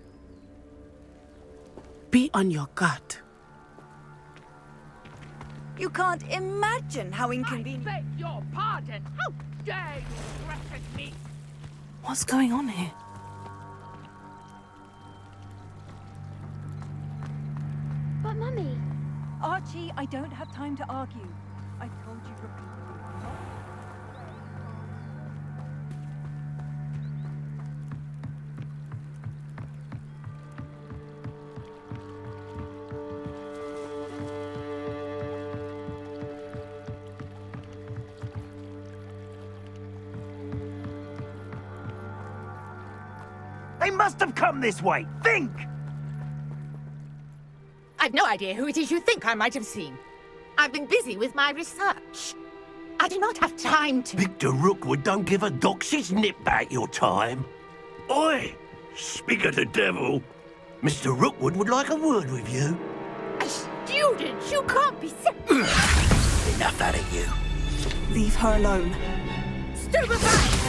Be on your guard. You can't imagine how inconvenient... I beg your pardon! How dare you threaten me! What's going on here? But, Mummy... Archie, I don't have time to argue. I told you repeatedly. They must have come this way. Think! I've no idea who it is you think I might have seen. I've been busy with my research. I do not have time to... Victor Rookwood don't give a doxy's nip back your time. Oi! Speak of the devil. Mr. Rookwood would like a word with you. A student? You can't be... Enough out of you. Leave her alone. Stupid man!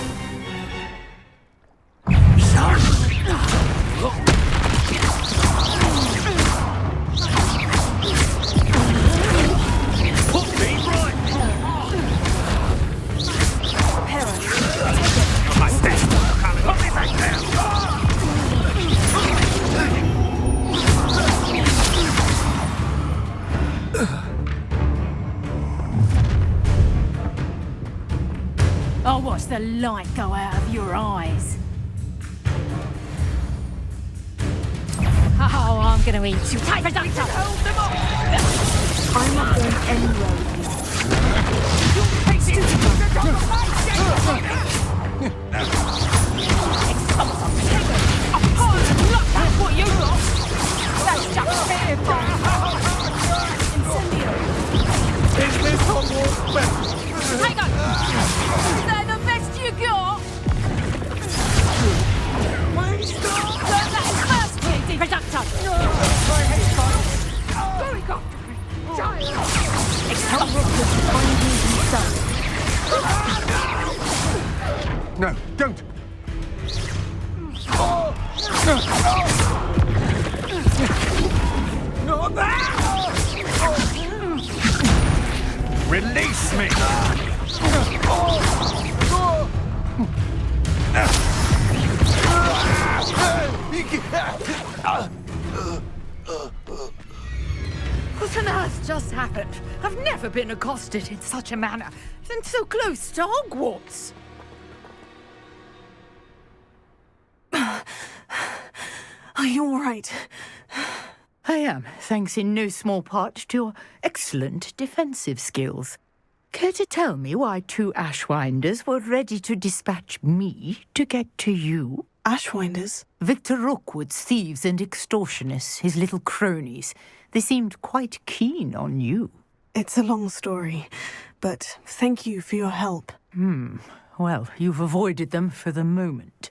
Put me right! Put me back down! I'll watch the light go out of your eyes. Oh, I'm gonna eat you. Type it up! Hold them off! I'm not going anywhere with That's what you got! That's just fair! There's touch it! Going after me! Child! Tell Rookwood to find me himself. No, don't! Not that! Release me! What on earth just happened? I've never been accosted in such a manner, and so close to Hogwarts. Are you all right? I am, thanks in no small part to your excellent defensive skills. Care to tell me why 2 Ashwinders were ready to dispatch me to get to you? Ashwinders? Victor Rookwood's thieves and extortionists, his little cronies. They seemed quite keen on you. It's a long story, but thank you for your help. Well, you've avoided them for the moment.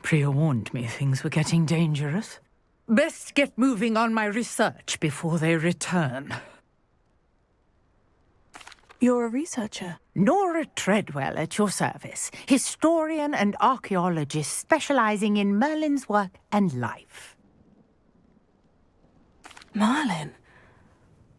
Priya warned me things were getting dangerous. Best get moving on my research before they return. You're a researcher? Nora Treadwell at your service, historian and archaeologist specializing in Merlin's work and life. Merlin?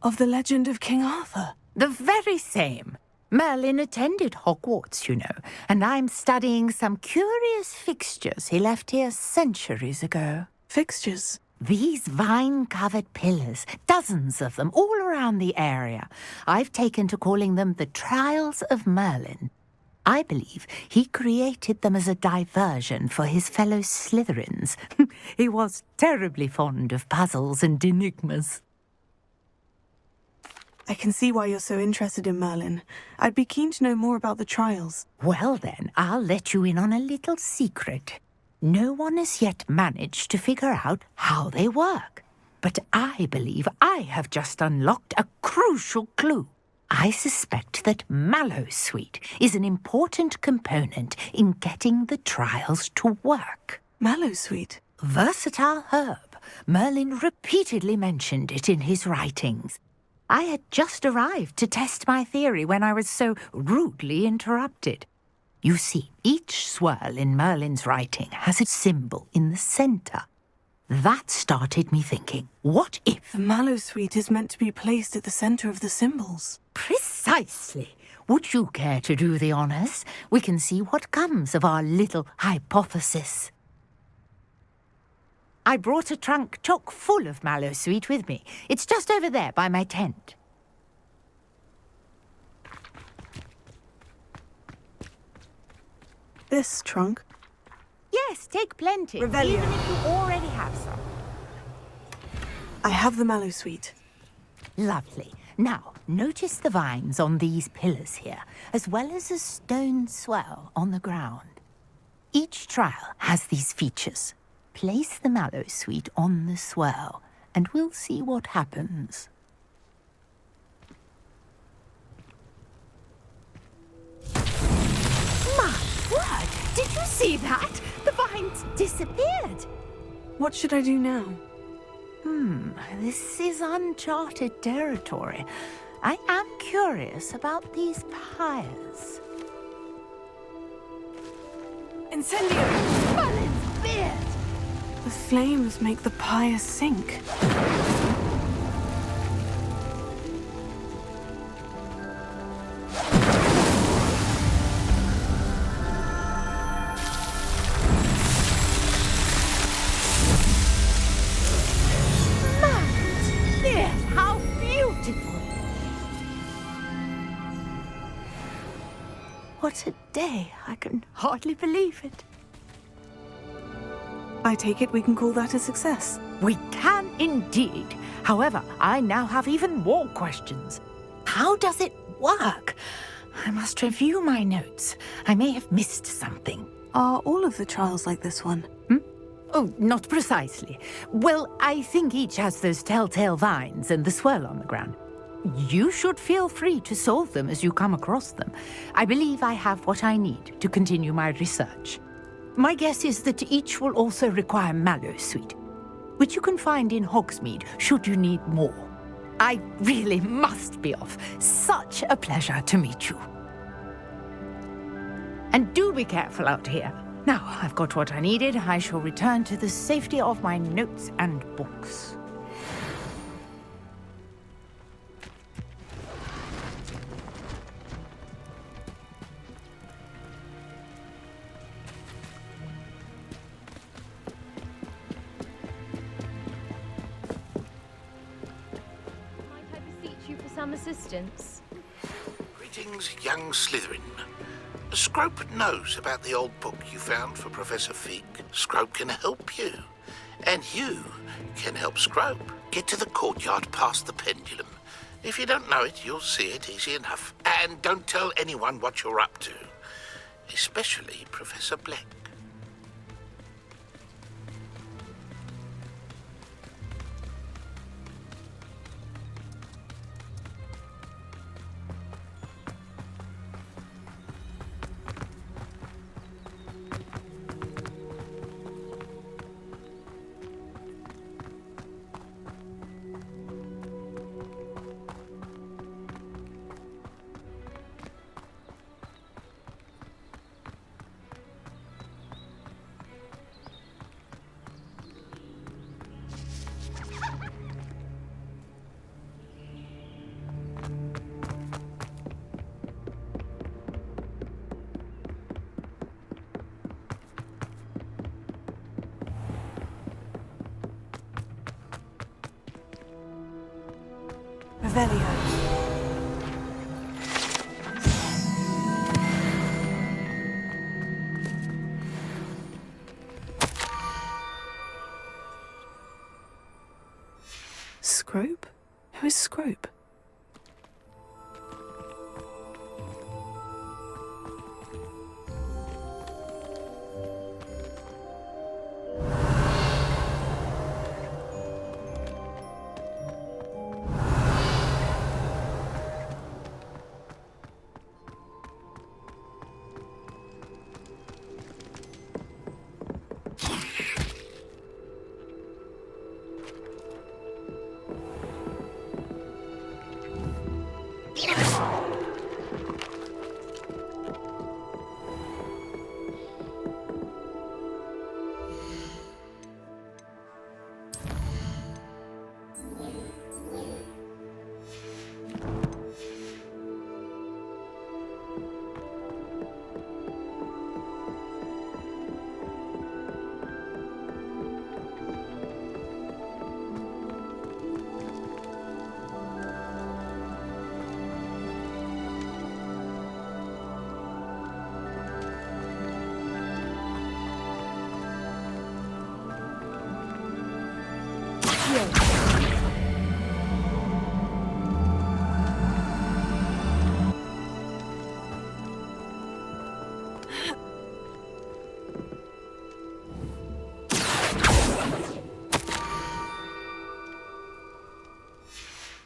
Of the legend of King Arthur? The very same. Merlin attended Hogwarts, you know, and I'm studying some curious fixtures he left here centuries ago. Fixtures? These vine-covered pillars, dozens of them, all around the area. I've taken to calling them the Trials of Merlin. I believe he created them as a diversion for his fellow Slytherins. He was terribly fond of puzzles and enigmas. I can see why you're so interested in Merlin. I'd be keen to know more about the trials. Well then, I'll let you in on a little secret. No one has yet managed to figure out how they work. But I believe I have just unlocked a crucial clue. I suspect that Mallowsweet is an important component in getting the trials to work. Mallowsweet? Versatile herb. Merlin repeatedly mentioned it in his writings. I had just arrived to test my theory when I was so rudely interrupted. You see, each swirl in Merlin's writing has a symbol in the centre. That started me thinking, what if... The Mallowsweet is meant to be placed at the centre of the symbols. Precisely. Would you care to do the honours? We can see what comes of our little hypothesis. I brought a trunk chock full of Mallowsweet with me. It's just over there by my tent. This trunk? Yes, take plenty, Revelio. even if you already have some. I have the Mallowsweet. Lovely. Now, notice the vines on these pillars here, as well as a stone swell on the ground. Each trial has these features. Place the Mallowsweet on the swell, and we'll see what happens. My word! Did you see that? The vines disappeared. What should I do now? This is uncharted territory. I am curious about these pyres. Incendio! Merlin's beard! The flames make the pyre sink. How beautiful! What a day! I can hardly believe it. I take it we can call that a success. We can indeed. However, I now have even more questions. How does it work? I must review my notes. I may have missed something. Are all of the trials like this one? Oh, not precisely. Well, I think each has those telltale vines and the swirl on the ground. You should feel free to solve them as you come across them. I believe I have what I need to continue my research. My guess is that each will also require Mallowsweet. which you can find in Hogsmeade should you need more. I really must be off. Such a pleasure to meet you. And do be careful out here. Now I've got what I needed. I shall return to the safety of my notes and books. Some assistance. Greetings, young Slytherin. Scrope knows about the old book you found for Professor Fig. Scrope can help you. And you can help Scrope. Get to the courtyard past the pendulum. If you don't know it, you'll see it easy enough. And don't tell anyone what you're up to. Especially Professor Black. Revelio. Scrope? Who is Scrope?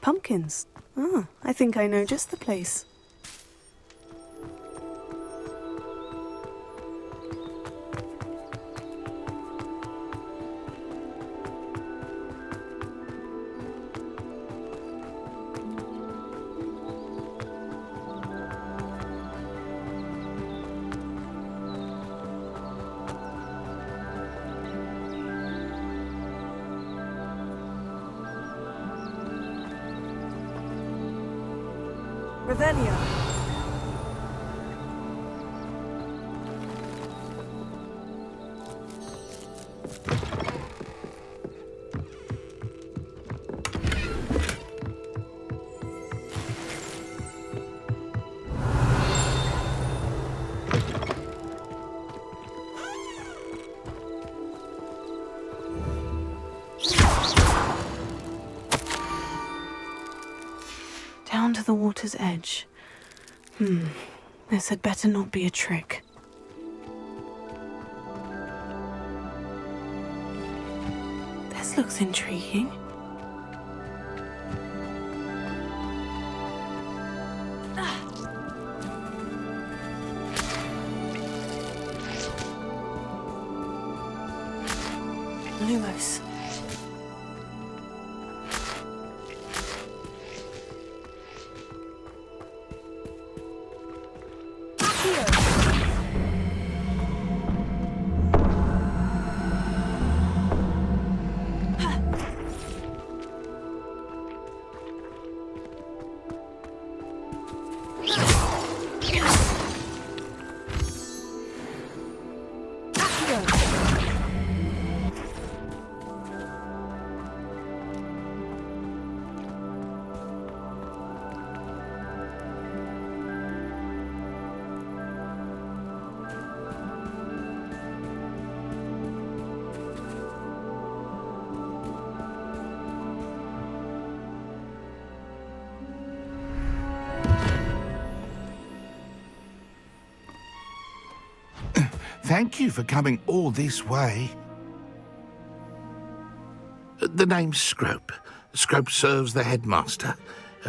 Pumpkins. Ah, I think I know just the place. Revelio. Down to the water's edge. This had better not be a trick. This looks intriguing. Lumos. Thank you for coming all this way. The name's Scrope. Scrope serves the headmaster.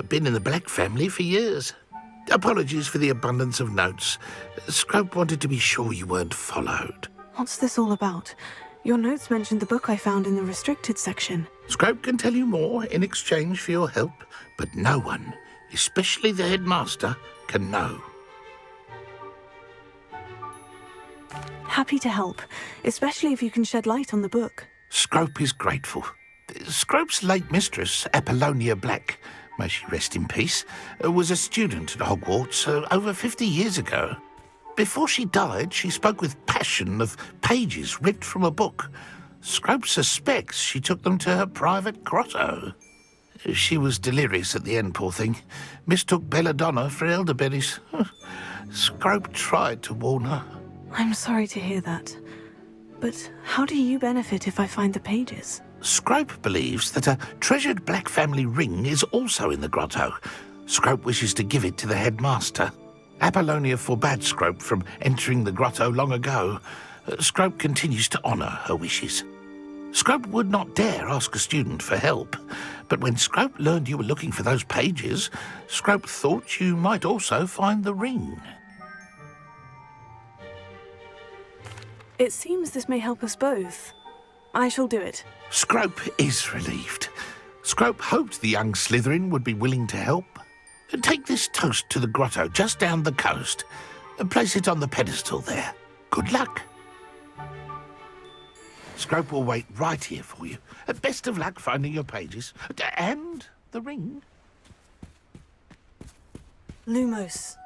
Been in the Black family for years. Apologies for the abundance of notes. Scrope wanted to be sure you weren't followed. What's this all about? Your notes mentioned the book I found in the restricted section. Scrope can tell you more in exchange for your help, but no one, especially the headmaster, can know. Happy to help, especially if you can shed light on the book. Scrope is grateful. Scrope's late mistress, Apollonia Black, may she rest in peace, was a student at Hogwarts over 50 years ago. Before she died, she spoke with passion of pages ripped from a book. Scrope suspects she took them to her private grotto. She was delirious at the end, poor thing. Mistook belladonna for elderberries. Scrope tried to warn her. I'm sorry to hear that. But how do you benefit if I find the pages? Scrope believes that a treasured Black family ring is also in the grotto. Scrope wishes to give it to the headmaster. Apollonia forbade Scrope from entering the grotto long ago. Scrope continues to honour her wishes. Scrope would not dare ask a student for help, but when Scrope learned you were looking for those pages, Scrope thought you might also find the ring. It seems this may help us both. I shall do it. Scrope is relieved. Scrope hoped the young Slytherin would be willing to help. Take this toast to the grotto just down the coast and place it on the pedestal there. Good luck. Scrope will wait right here for you. Best of luck finding your pages. And the ring. Lumos.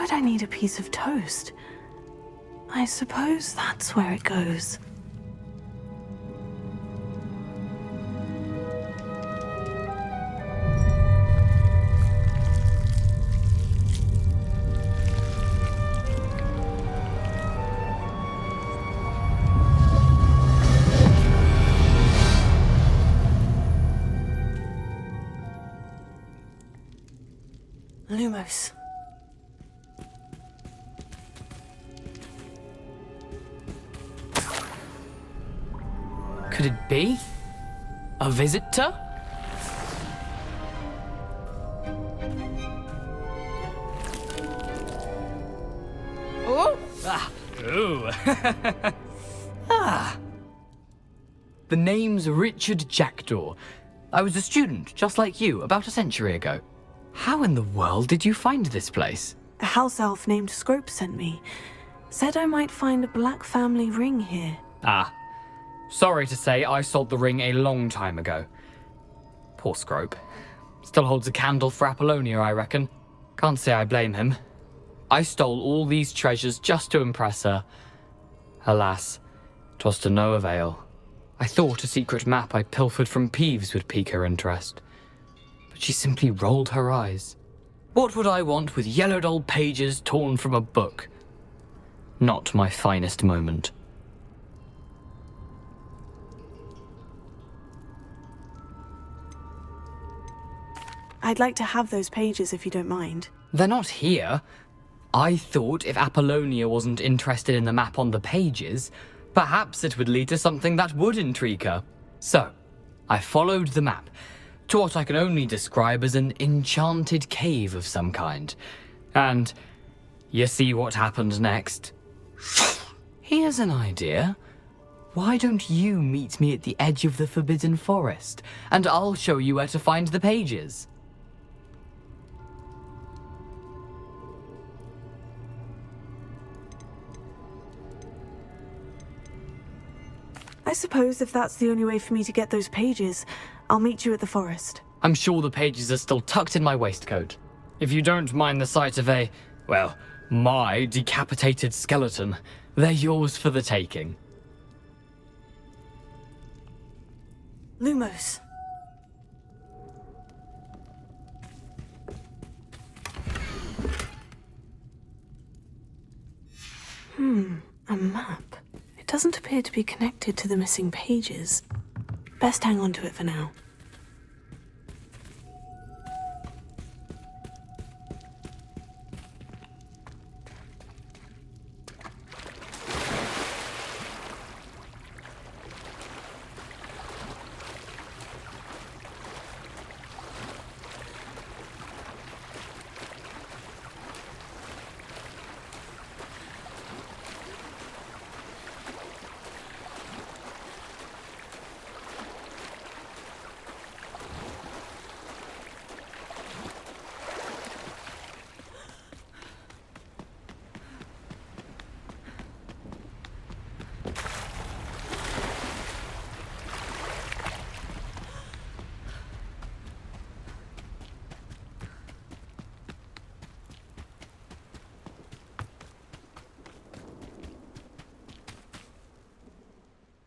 said I need a piece of toast. I suppose that's where it goes. Lumos. Could it be? A visitor? Oh! Ah! Ooh! Ah! The name's Richard Jackdaw. I was a student, just like you, about a century ago. How in the world did you find this place? A house elf named Scrope sent me. Said I might find a black family ring here. Ah. Sorry to say, I sold the ring a long time ago. Poor Scrope. Still holds a candle for Apollonia, I reckon. Can't say I blame him. I stole all these treasures just to impress her. Alas, 'twas to no avail. I thought a secret map I pilfered from Peeves would pique her interest. But she simply rolled her eyes. What would I want with yellowed old pages torn from a book? Not my finest moment. I'd like to have those pages if you don't mind. They're not here. I thought if Apollonia wasn't interested in the map on the pages, perhaps it would lead to something that would intrigue her. So, I followed the map to what I can only describe as an enchanted cave of some kind. And you see what happened next? Here's an idea. Why don't you meet me at the edge of the Forbidden Forest, and I'll show you where to find the pages? I suppose if that's the only way for me to get those pages, I'll meet you at the forest. I'm sure the pages are still tucked in my waistcoat. If you don't mind the sight of my decapitated skeleton, they're yours for the taking. Lumos. A map. It doesn't appear to be connected to the missing pages. Best hang on to it for now.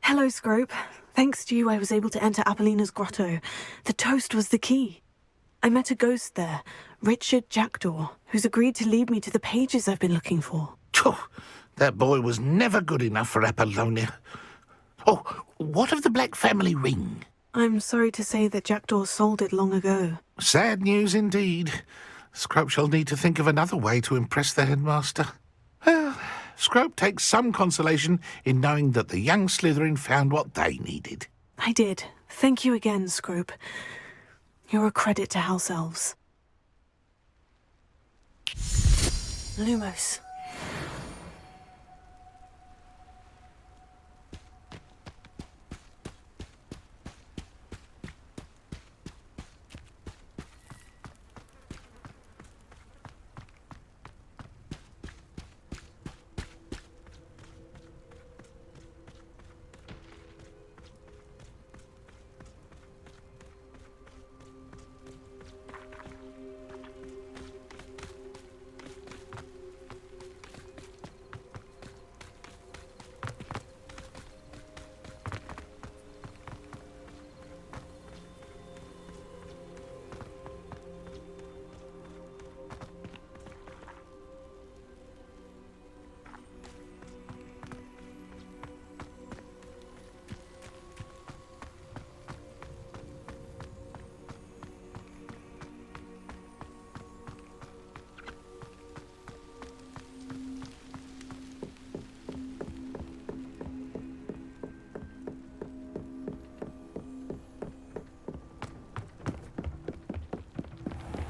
Hello, Scrope. Thanks to you, I was able to enter Apollina's grotto. The toast was the key. I met a ghost there, Richard Jackdaw, who's agreed to lead me to the pages I've been looking for. That boy was never good enough for Apollonia. Oh, what of the Black family ring? I'm sorry to say that Jackdaw sold it long ago. Sad news indeed. Scrope shall need to think of another way to impress the headmaster. Well, Scrope takes some consolation in knowing that the young Slytherin found what they needed. I did. Thank you again, Scrope. You're a credit to House Elves. Lumos.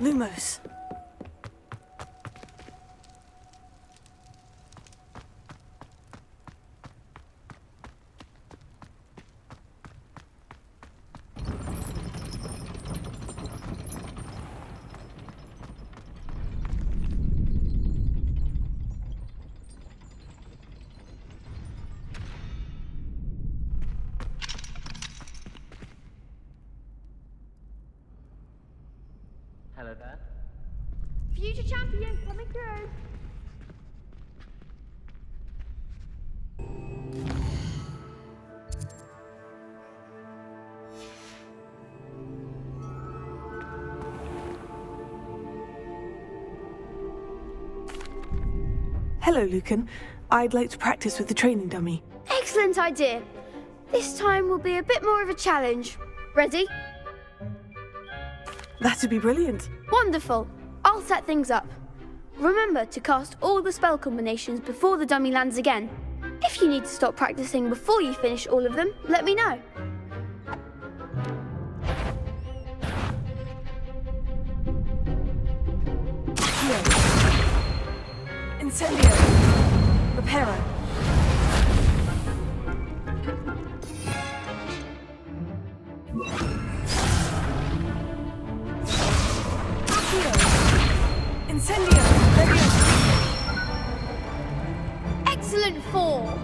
Lumos. Hello there. Future champion coming through. Hello, Lucan. I'd like to practice with the training dummy. Excellent idea. This time will be a bit more of a challenge. Ready? That'd be brilliant. Wonderful. I'll set things up. Remember to cast all the spell combinations before the dummy lands again. If you need to stop practicing before you finish all of them, let me know. Incendio. Reparo. Incendio. Excellent 4.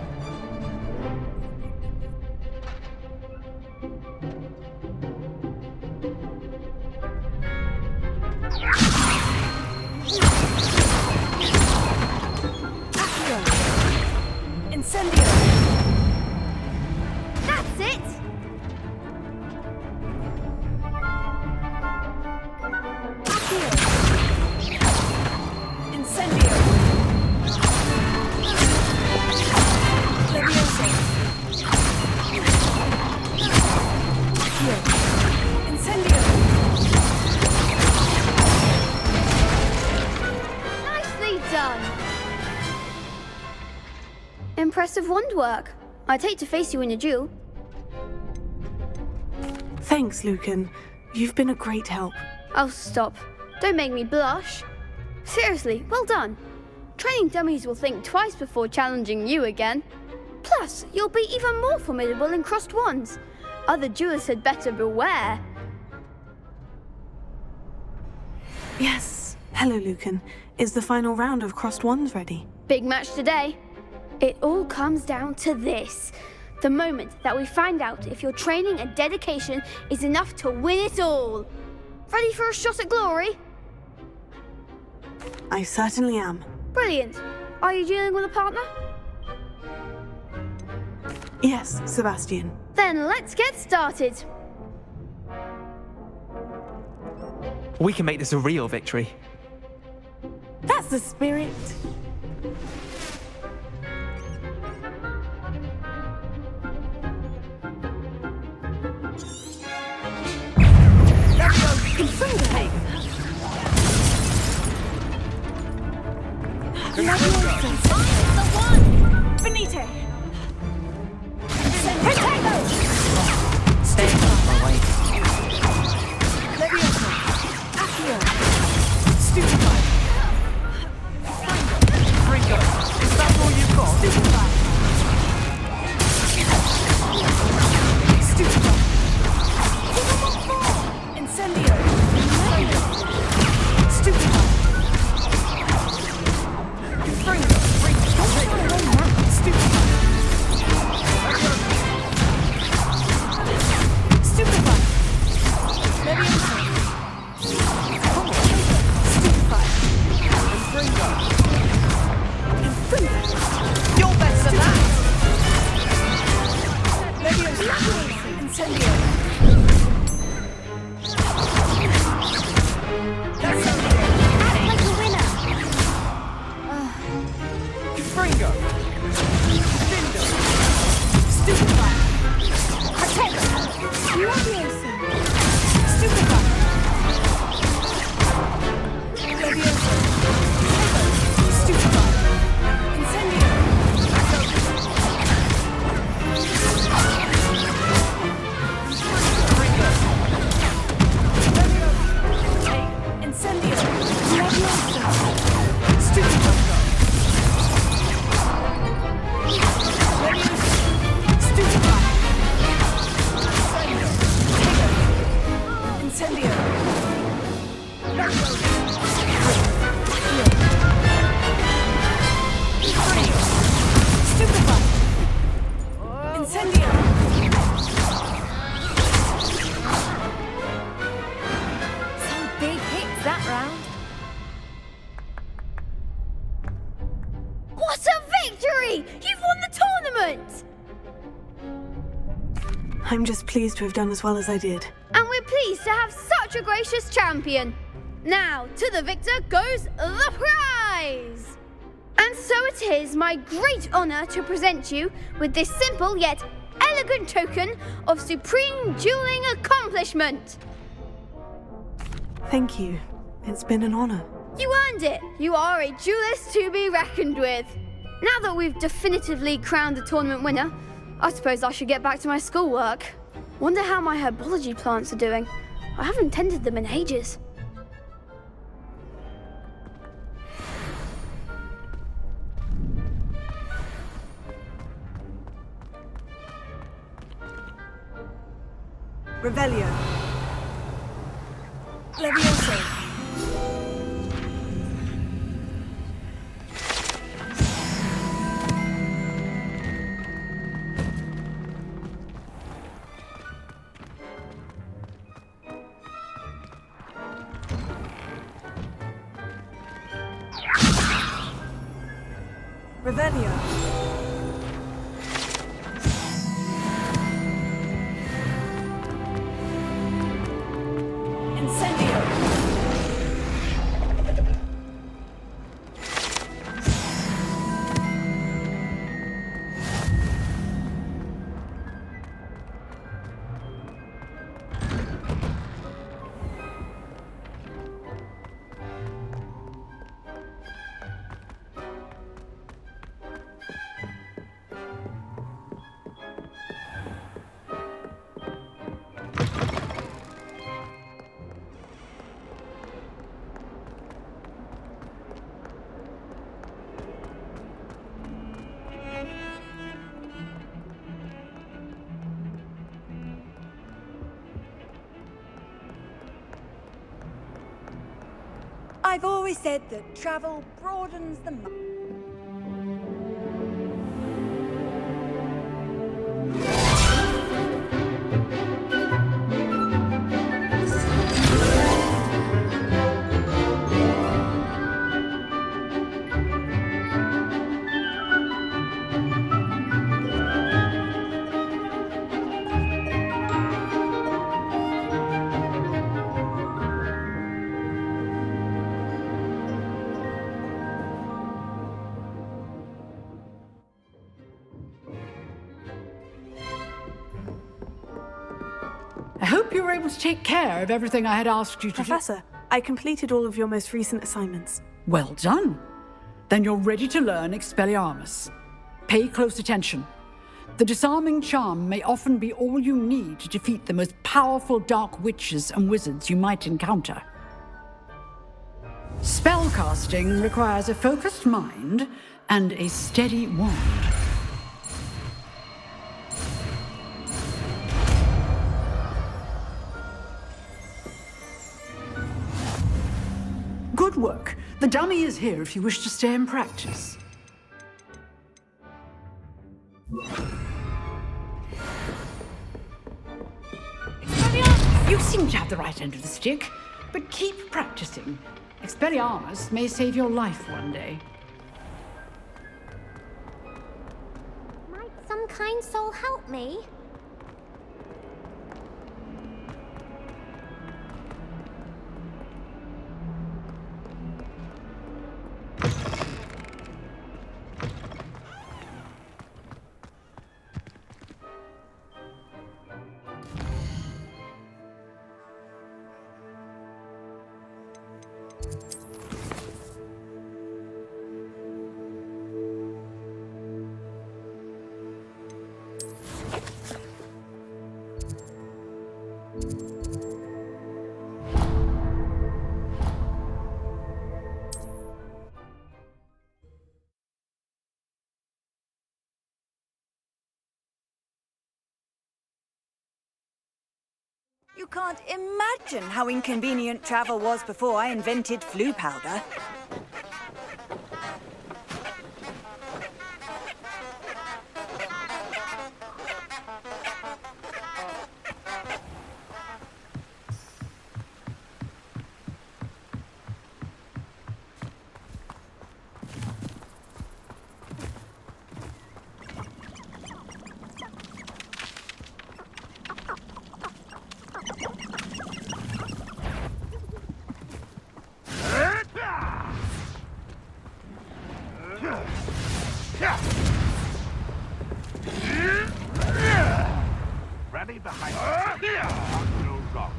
Incendio. That's it. Incendio. Levioso. Incendio. Nicely done. Impressive wand work. I'd hate to face you in a duel. Thanks, Lucan. You've been a great help. Oh, stop. Don't make me blush. Seriously, well done. Training dummies will think twice before challenging you again. Plus, you'll be even more formidable in crossed wands. Other duelists had better beware. Yes. Hello, Lucan. Is the final round of crossed wands ready? Big match today. It all comes down to this. The moment that we find out if your training and dedication is enough to win it all. Ready for a shot at glory? I certainly am. Brilliant. Are you dealing with a partner? Yes, Sebastian. Then let's get started. We can make this a real victory. That's the spirit. Finite! Stay out of my way. Levioso. Accio. Stupefy. Ringo, is that all you've got? Stupefy. Stupefy. Incendio. Stupefy. You're better than that! Incendio. Act like a winner! Fringo! Vindo. Stupefy. Protego. Levioso. Stupefy. Levioso. Stupefy. Incendio. Incendio. I'm just pleased to have done as well as I did. And we're pleased to have such a gracious champion. Now, to the victor goes the prize! And so it is my great honour to present you with this simple yet elegant token of supreme dueling accomplishment. Thank you. It's been an honour. You earned it. You are a duelist to be reckoned with. Now that we've definitively crowned the tournament winner, I suppose I should get back to my schoolwork. Wonder how my herbology plants are doing. I haven't tended them in ages. Revelio. Levioso. Revelio. Incendio. I've always said that travel broadens the mind. I hope you were able to take care of everything I had asked you to do. Professor, I completed all of your most recent assignments. Well done. Then you're ready to learn Expelliarmus. Pay close attention. The disarming charm may often be all you need to defeat the most powerful dark witches and wizards you might encounter. Spellcasting requires a focused mind and a steady wand. Good work. The dummy is here if you wish to stay and practice. You seem to have the right end of the stick, but keep practicing. Expelliarmus may save your life one day. Might some kind soul help me? You can't imagine how inconvenient travel was before I invented flu powder. Funny behaviour. No wrong.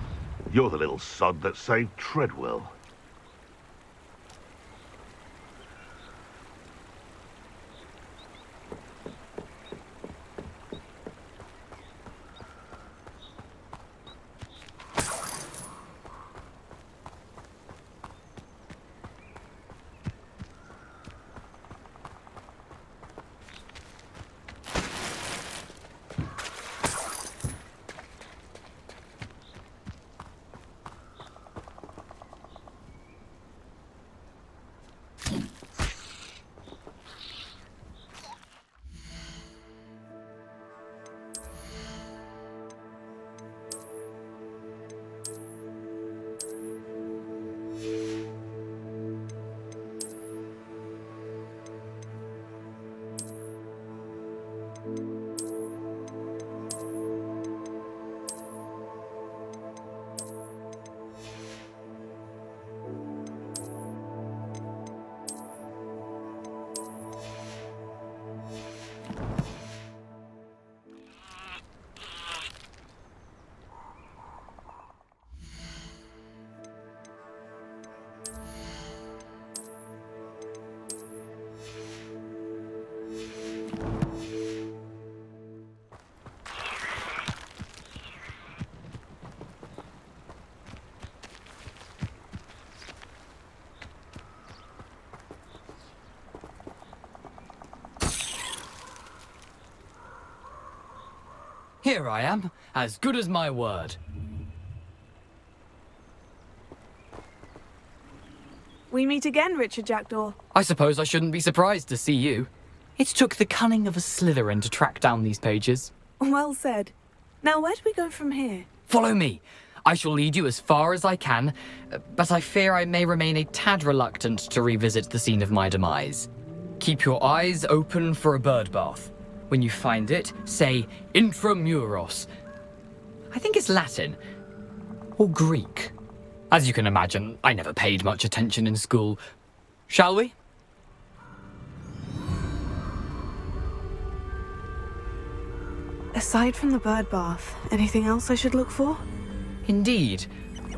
You're the little sod that saved Treadwell. Here I am, as good as my word. We meet again, Richard Jackdaw. I suppose I shouldn't be surprised to see you. It took the cunning of a Slytherin to track down these pages. Well said. Now, where do we go from here? Follow me. I shall lead you as far as I can, but I fear I may remain a tad reluctant to revisit the scene of my demise. Keep your eyes open for a bird bath. When you find it, say intramuros. I think it's Latin. Or Greek. As you can imagine, I never paid much attention in school. Shall we? Aside from the bird bath, anything else I should look for? Indeed.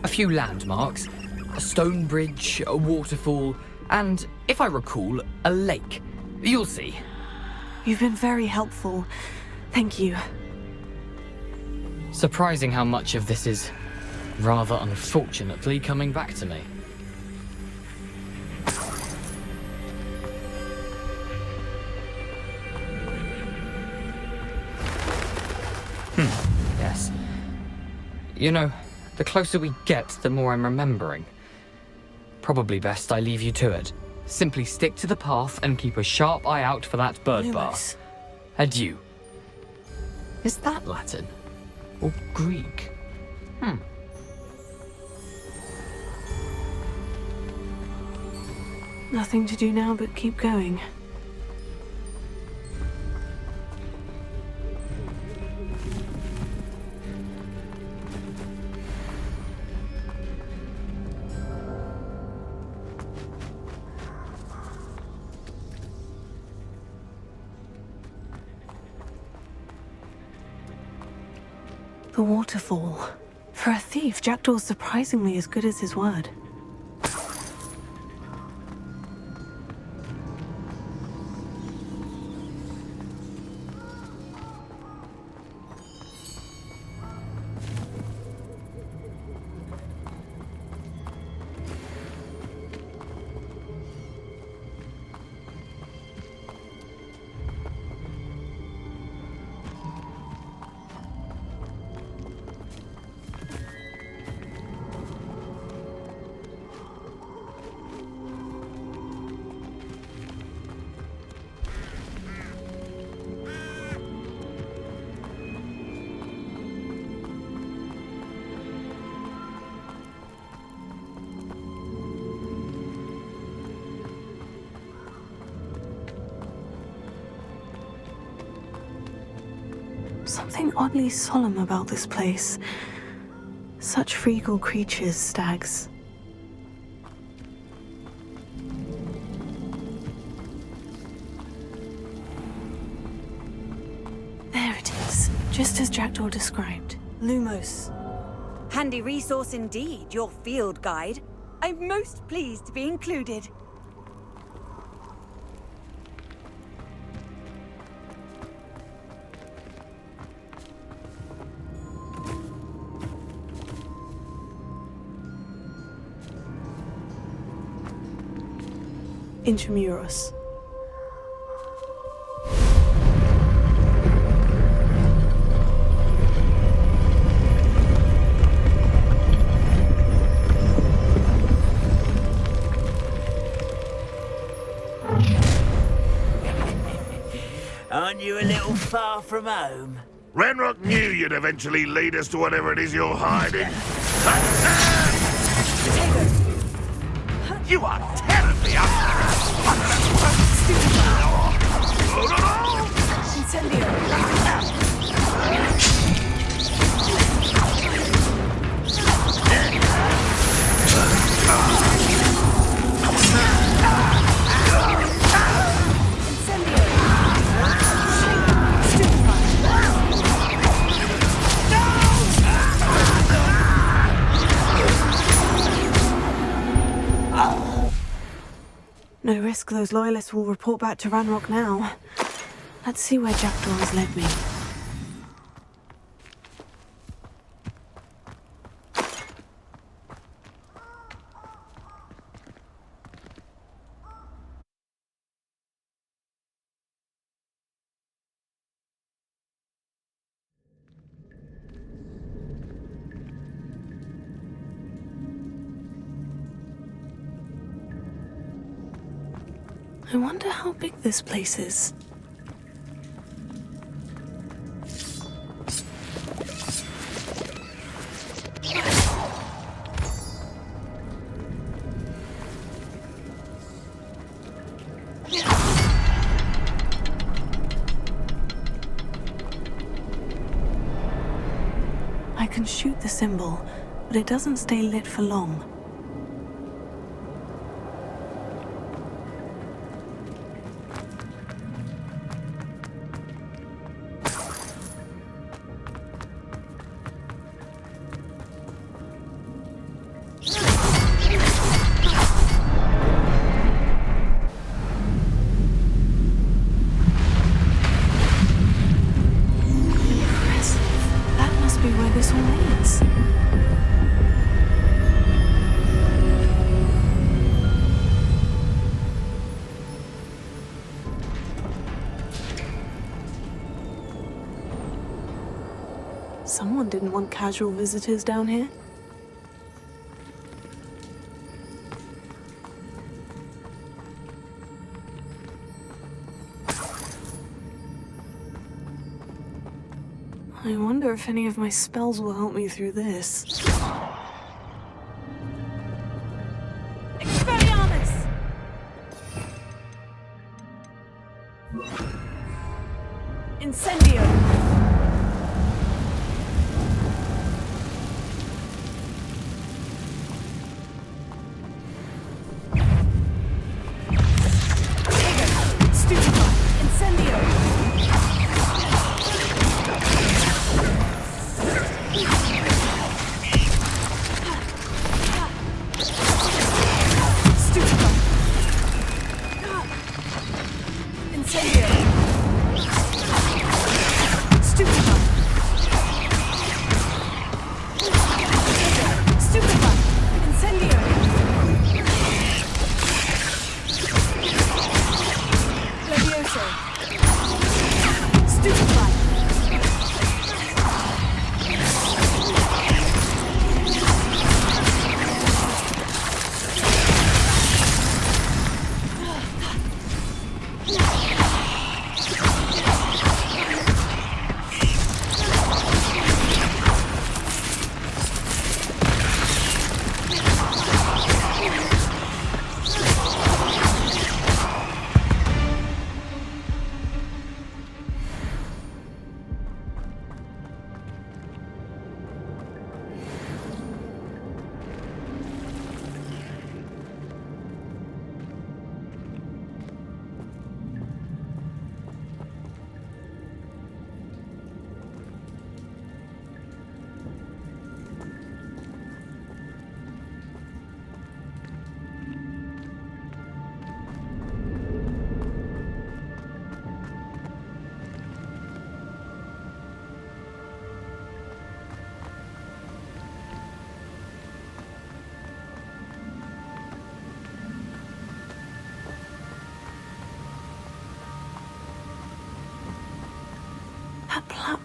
A few landmarks, a stone bridge, a waterfall, and, if I recall, a lake. You'll see. You've been very helpful. Thank you. Surprising how much of this is, rather unfortunately, coming back to me. Yes. You know, the closer we get, the more I'm remembering. Probably best I leave you to it. Simply stick to the path and keep a sharp eye out for that bird bath. Adieu. Is that Latin? Or Greek? Nothing to do now but keep going. The waterfall. For a thief, Jackdaw's surprisingly as good as his word. Something oddly solemn about this place. Such regal creatures, stags. There it is. Just as Jackdaw described. Lumos. Handy resource indeed, your field guide. I'm most pleased to be included. Intramuros. Aren't you a little far from home? Ranrock knew you'd eventually lead us to whatever it is you're hiding. You are terribly No risk those loyalists will report back to Ranrock now. Let's see where Jackdaw has led me. I wonder how big this place is. I can shoot the symbol, but it doesn't stay lit for long. Someone didn't want casual visitors down here. I wonder if any of my spells will help me through this. Expelliarmus! Incendio!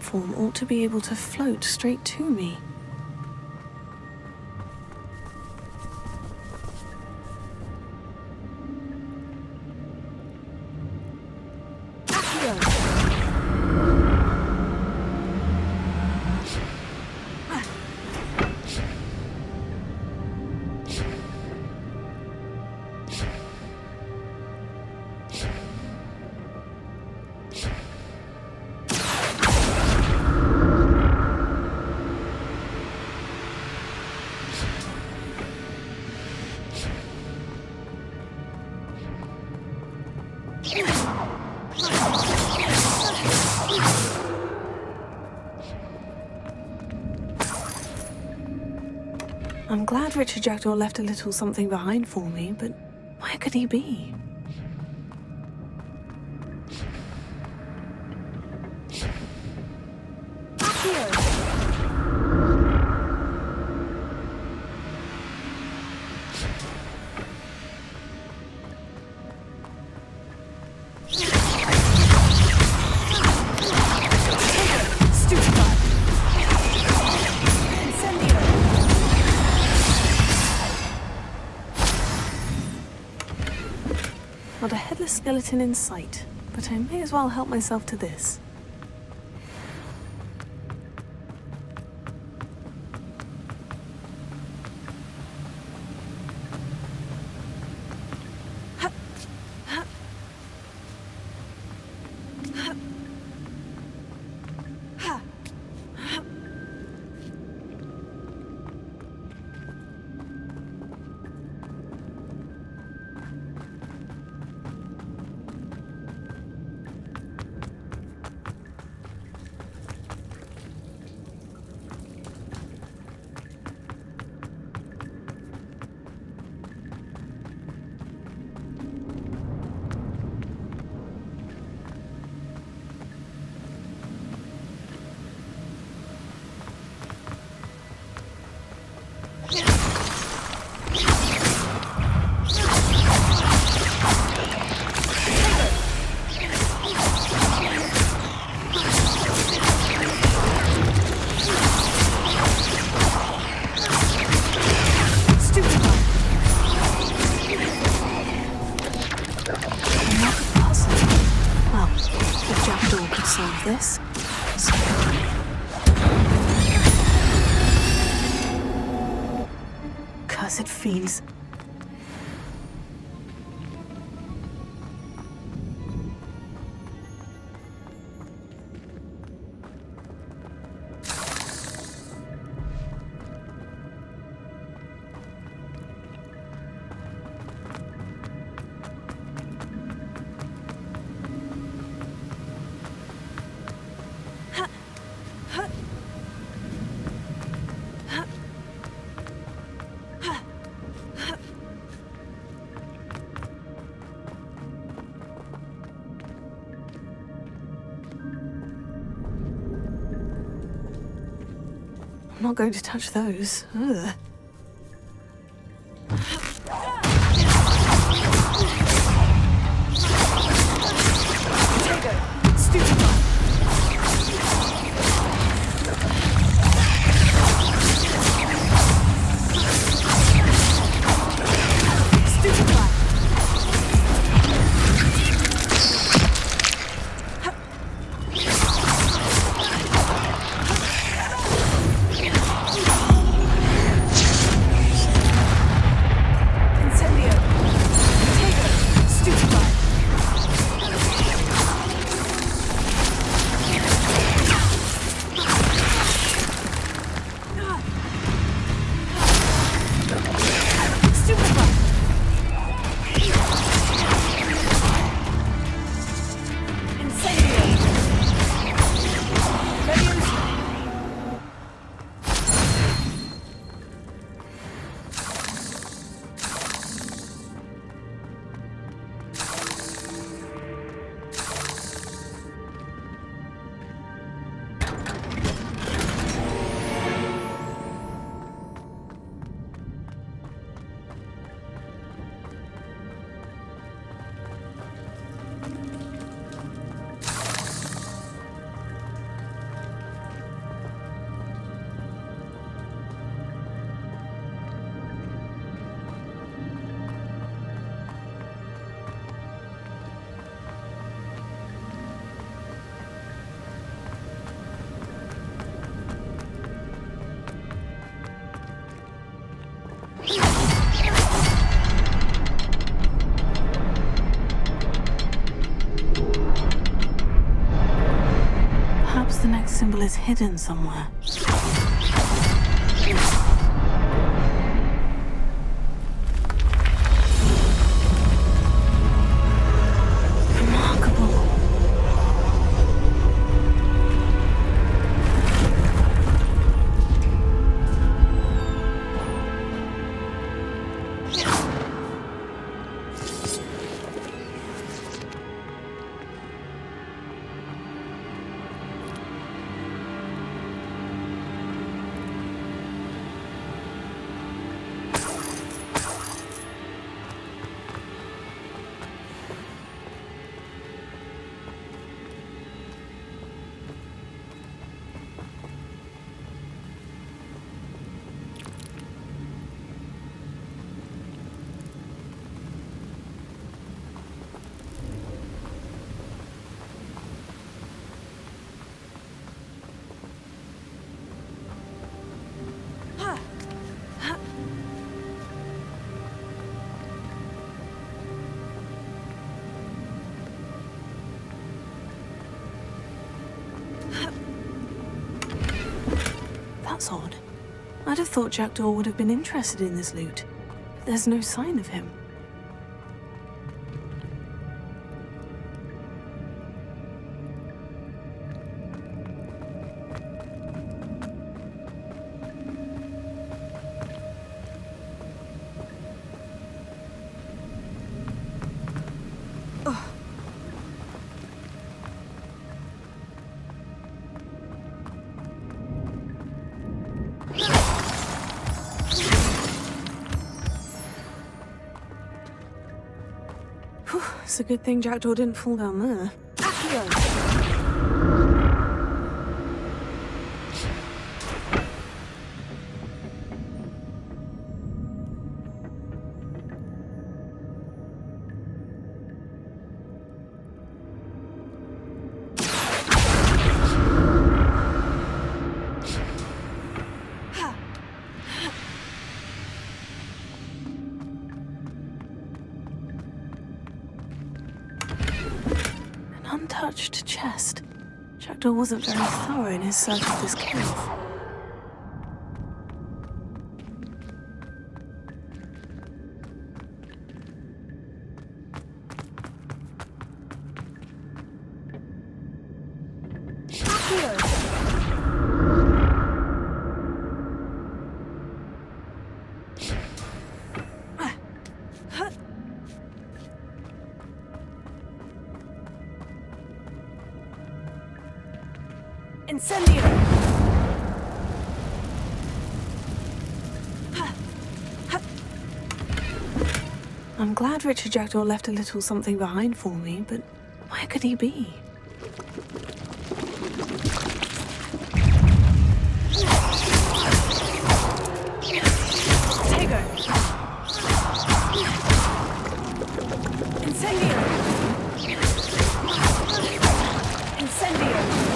platform ought to be able to float straight to me. I'm glad Richard Jackdaw left a little something behind for me, but where could he be? Not a headless skeleton in sight, but I may as well help myself to this. This. Cursed fiends. I'm not going to touch those. Ugh. Perhaps the next symbol is hidden somewhere. That's odd. I'd have thought Jackdaw would have been interested in this loot, but there's no sign of him. It's a good thing Jackdaw didn't fall down there. Untouched chest. Jackdaw wasn't very thorough in his search of this cave. Incendio! I'm glad Richard Jackdaw left a little something behind for me, but where could he be? Tego! Incendio! Incendio!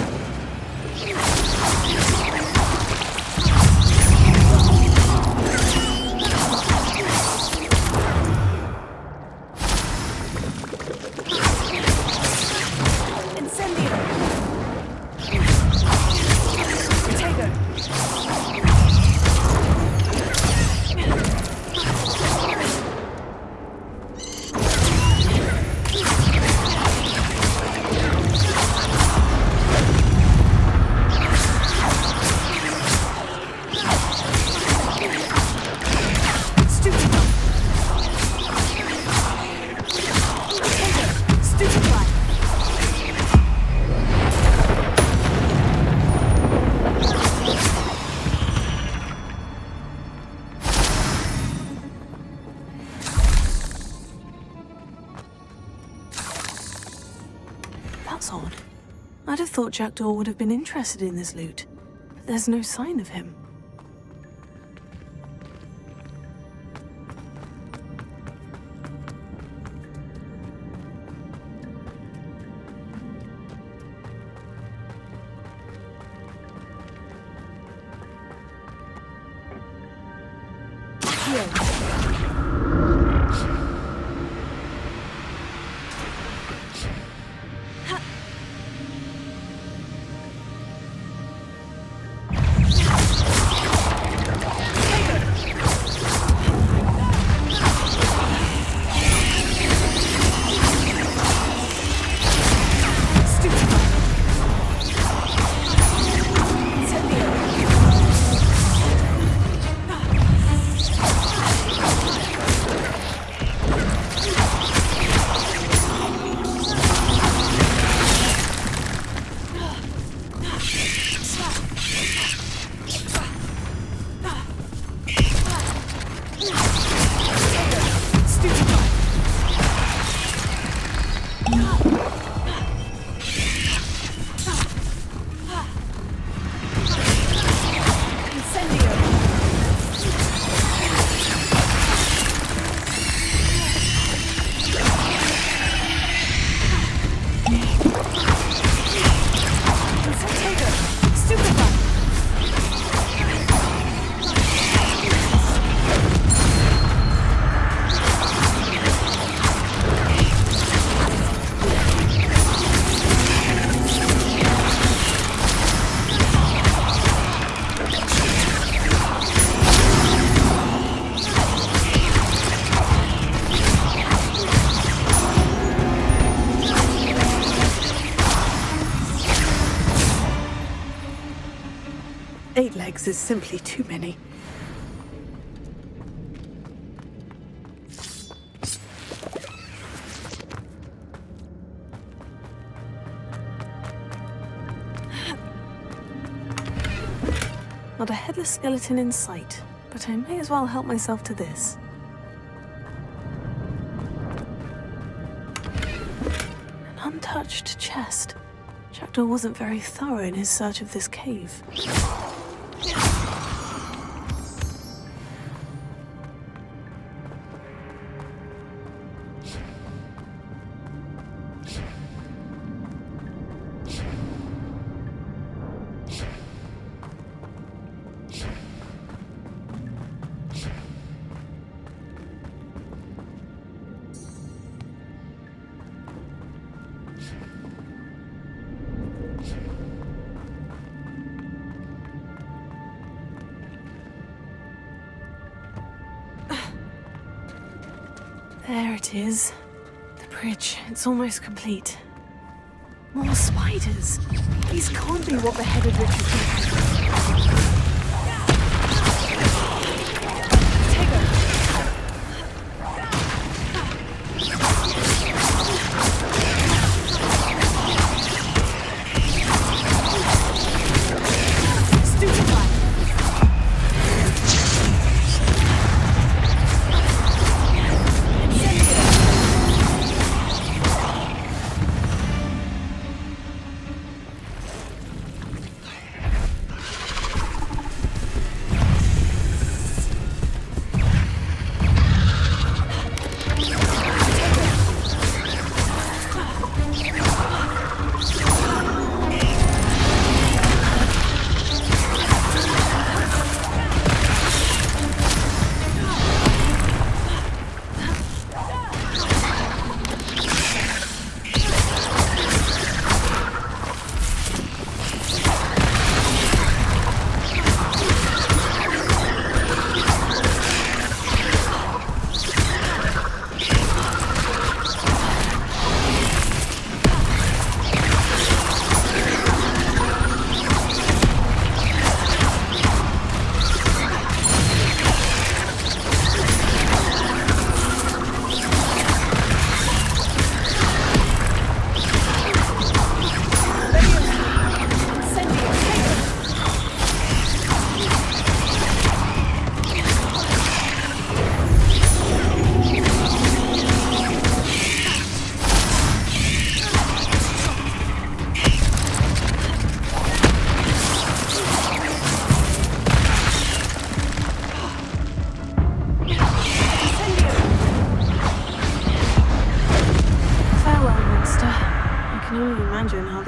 That's odd. I'd have thought Jackdaw would have been interested in this loot, but there's no sign of him. 8 legs is simply too many. Not a headless skeleton in sight, but I may as well help myself to this. An untouched chest. Jackdaw wasn't very thorough in his search of this cave. There it is. The bridge. It's almost complete. More spiders. These can't be what the headed Richard did.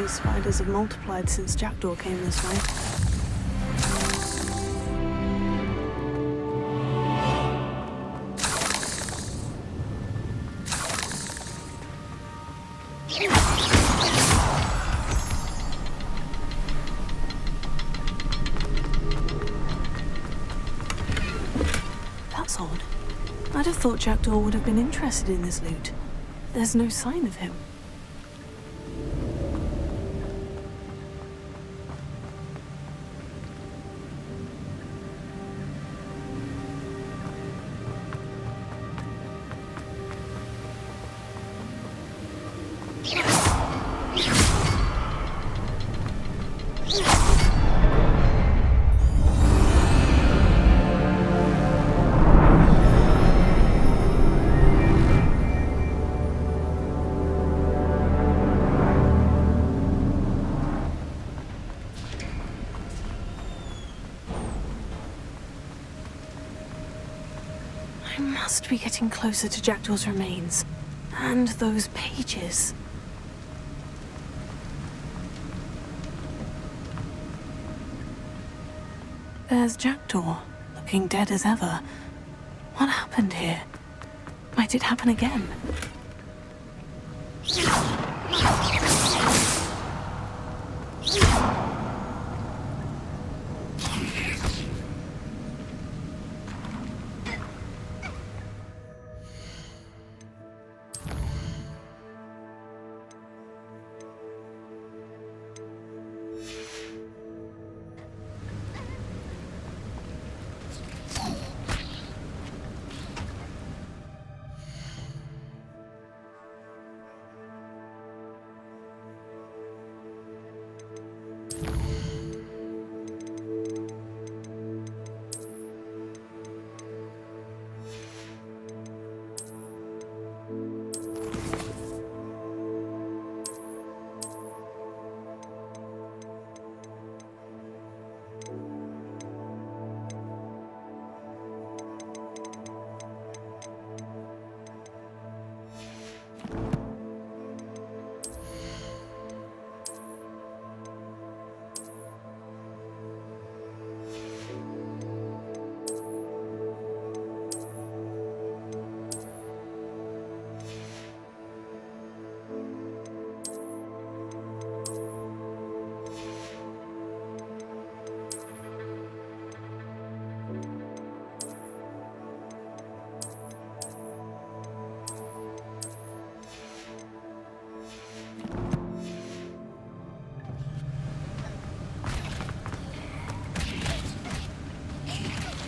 Spiders have multiplied since Jackdaw came this way. That's odd. I'd have thought Jackdaw would have been interested in this loot. There's no sign of him. I must be getting closer to Jackdaw's remains. And those pages. There's Jackdaw, looking dead as ever. What happened here? Might it happen again?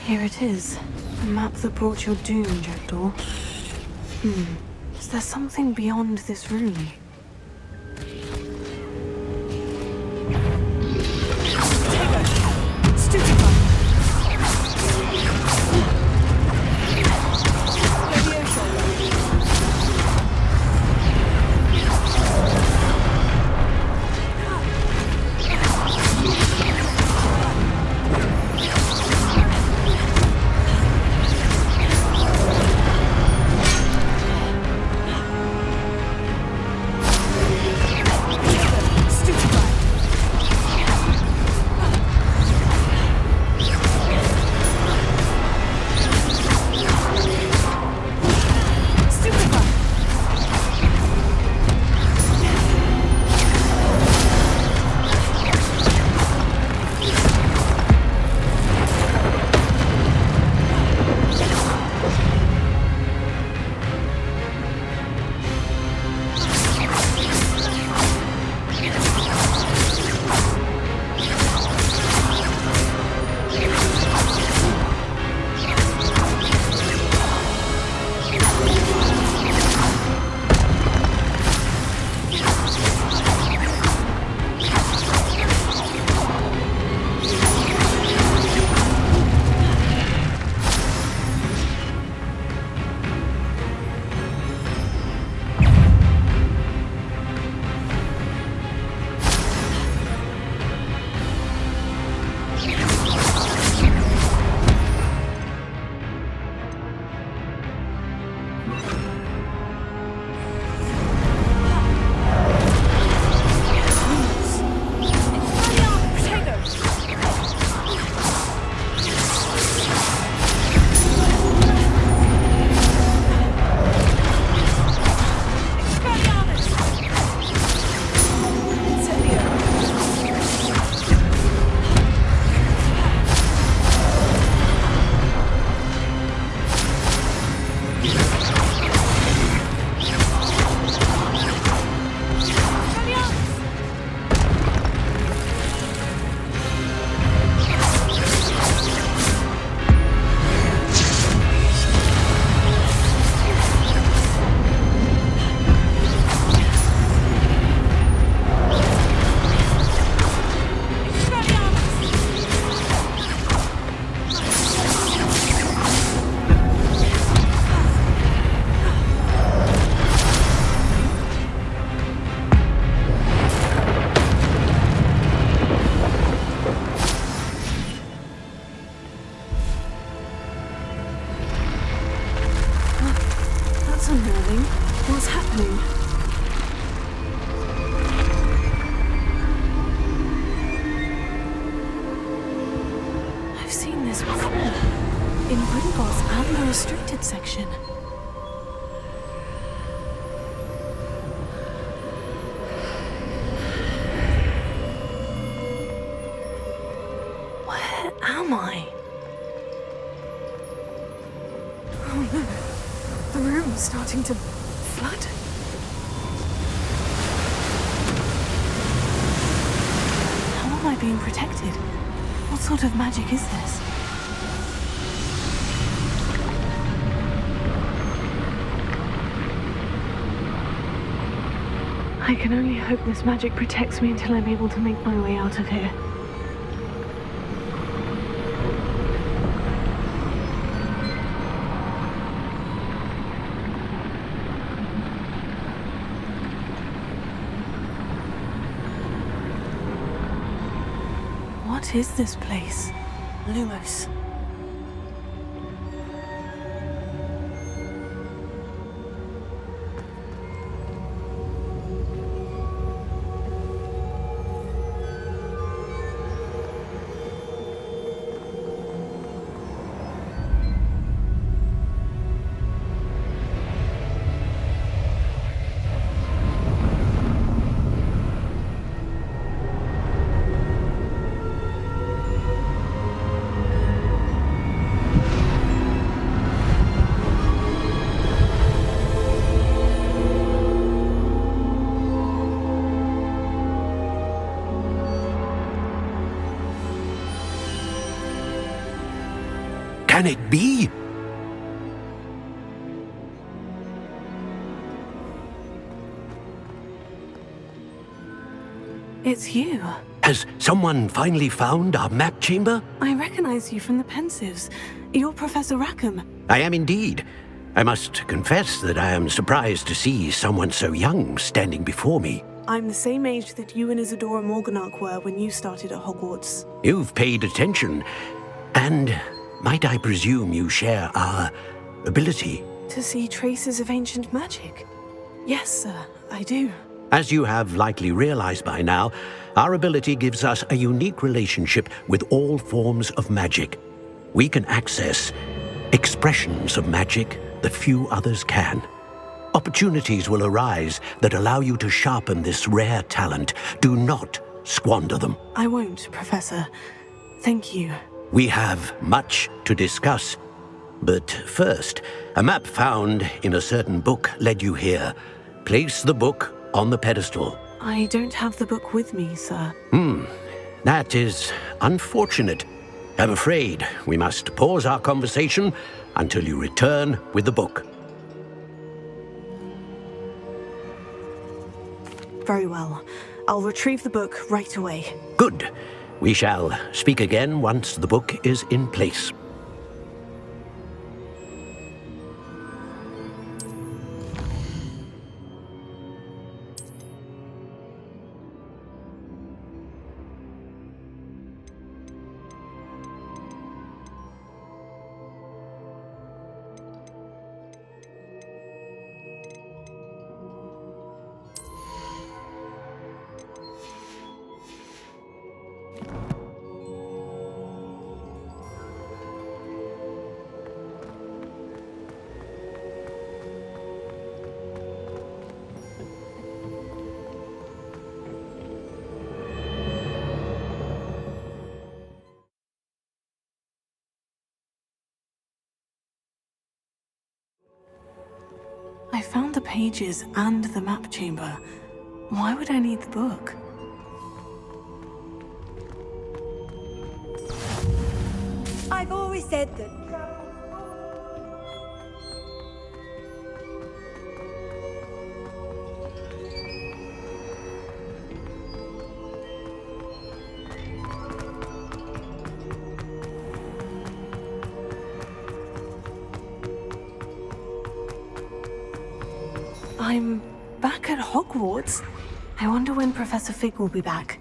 Here it is. The map that brought your doom, Jackdaw. Is there something beyond this room? What's happening? I've seen this before. In Gringotts and the restricted section. Where am I? Oh no. The room's starting to flood. How am I being protected? What sort of magic is this? I can only hope this magic protects me until I'm able to make my way out of here. What is this place? Lumos. Can it be? It's you. Has someone finally found our map chamber? I recognize you from the Pensives. You're Professor Rackham. I am indeed. I must confess that I am surprised to see someone so young standing before me. I'm the same age that you and Isadora Morganach were when you started at Hogwarts. You've paid attention, and might I presume you share our ability? To see traces of ancient magic? Yes, sir, I do. As you have likely realized by now, our ability gives us a unique relationship with all forms of magic. We can access expressions of magic that few others can. Opportunities will arise that allow you to sharpen this rare talent. Do not squander them. I won't, Professor. Thank you. We have much to discuss. But first, a map found in a certain book led you here. Place the book on the pedestal. I don't have the book with me, sir. That is unfortunate. I'm afraid we must pause our conversation until you return with the book. Very well. I'll retrieve the book right away. Good. We shall speak again once the book is in place. I found the pages and the map chamber. Why would I need the book? I've always said that. I'm back at Hogwarts. I wonder when Professor Fig will be back.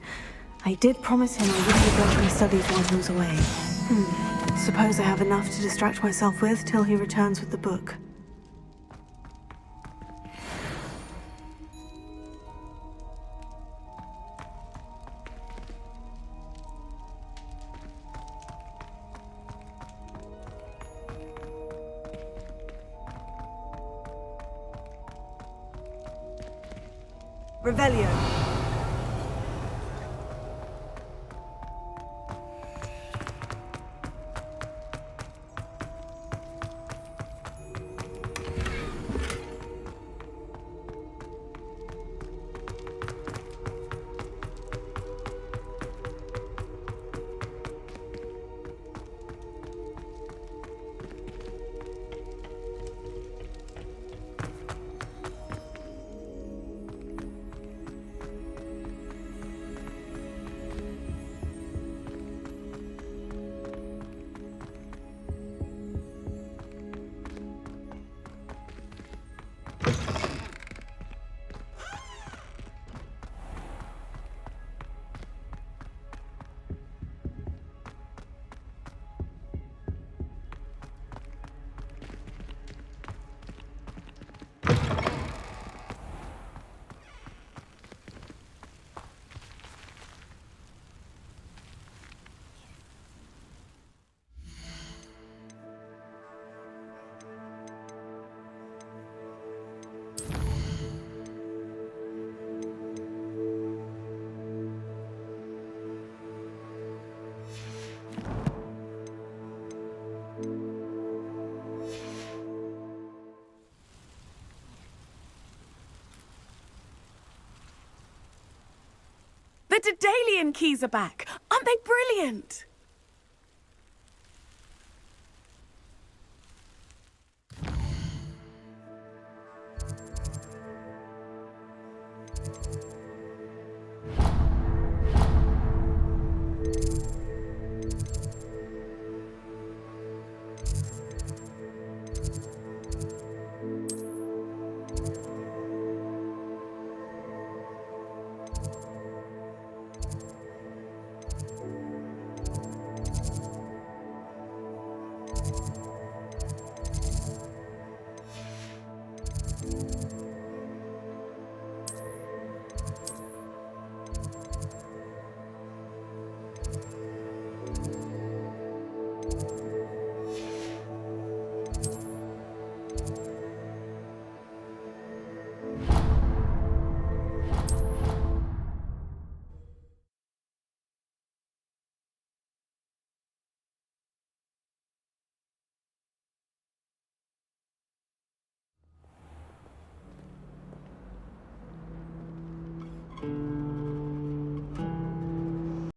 I did promise him I wouldn't neglect my studies while he was away. Suppose I have enough to distract myself with till he returns with the book. Revelio. Dedalian keys are back. Aren't they brilliant?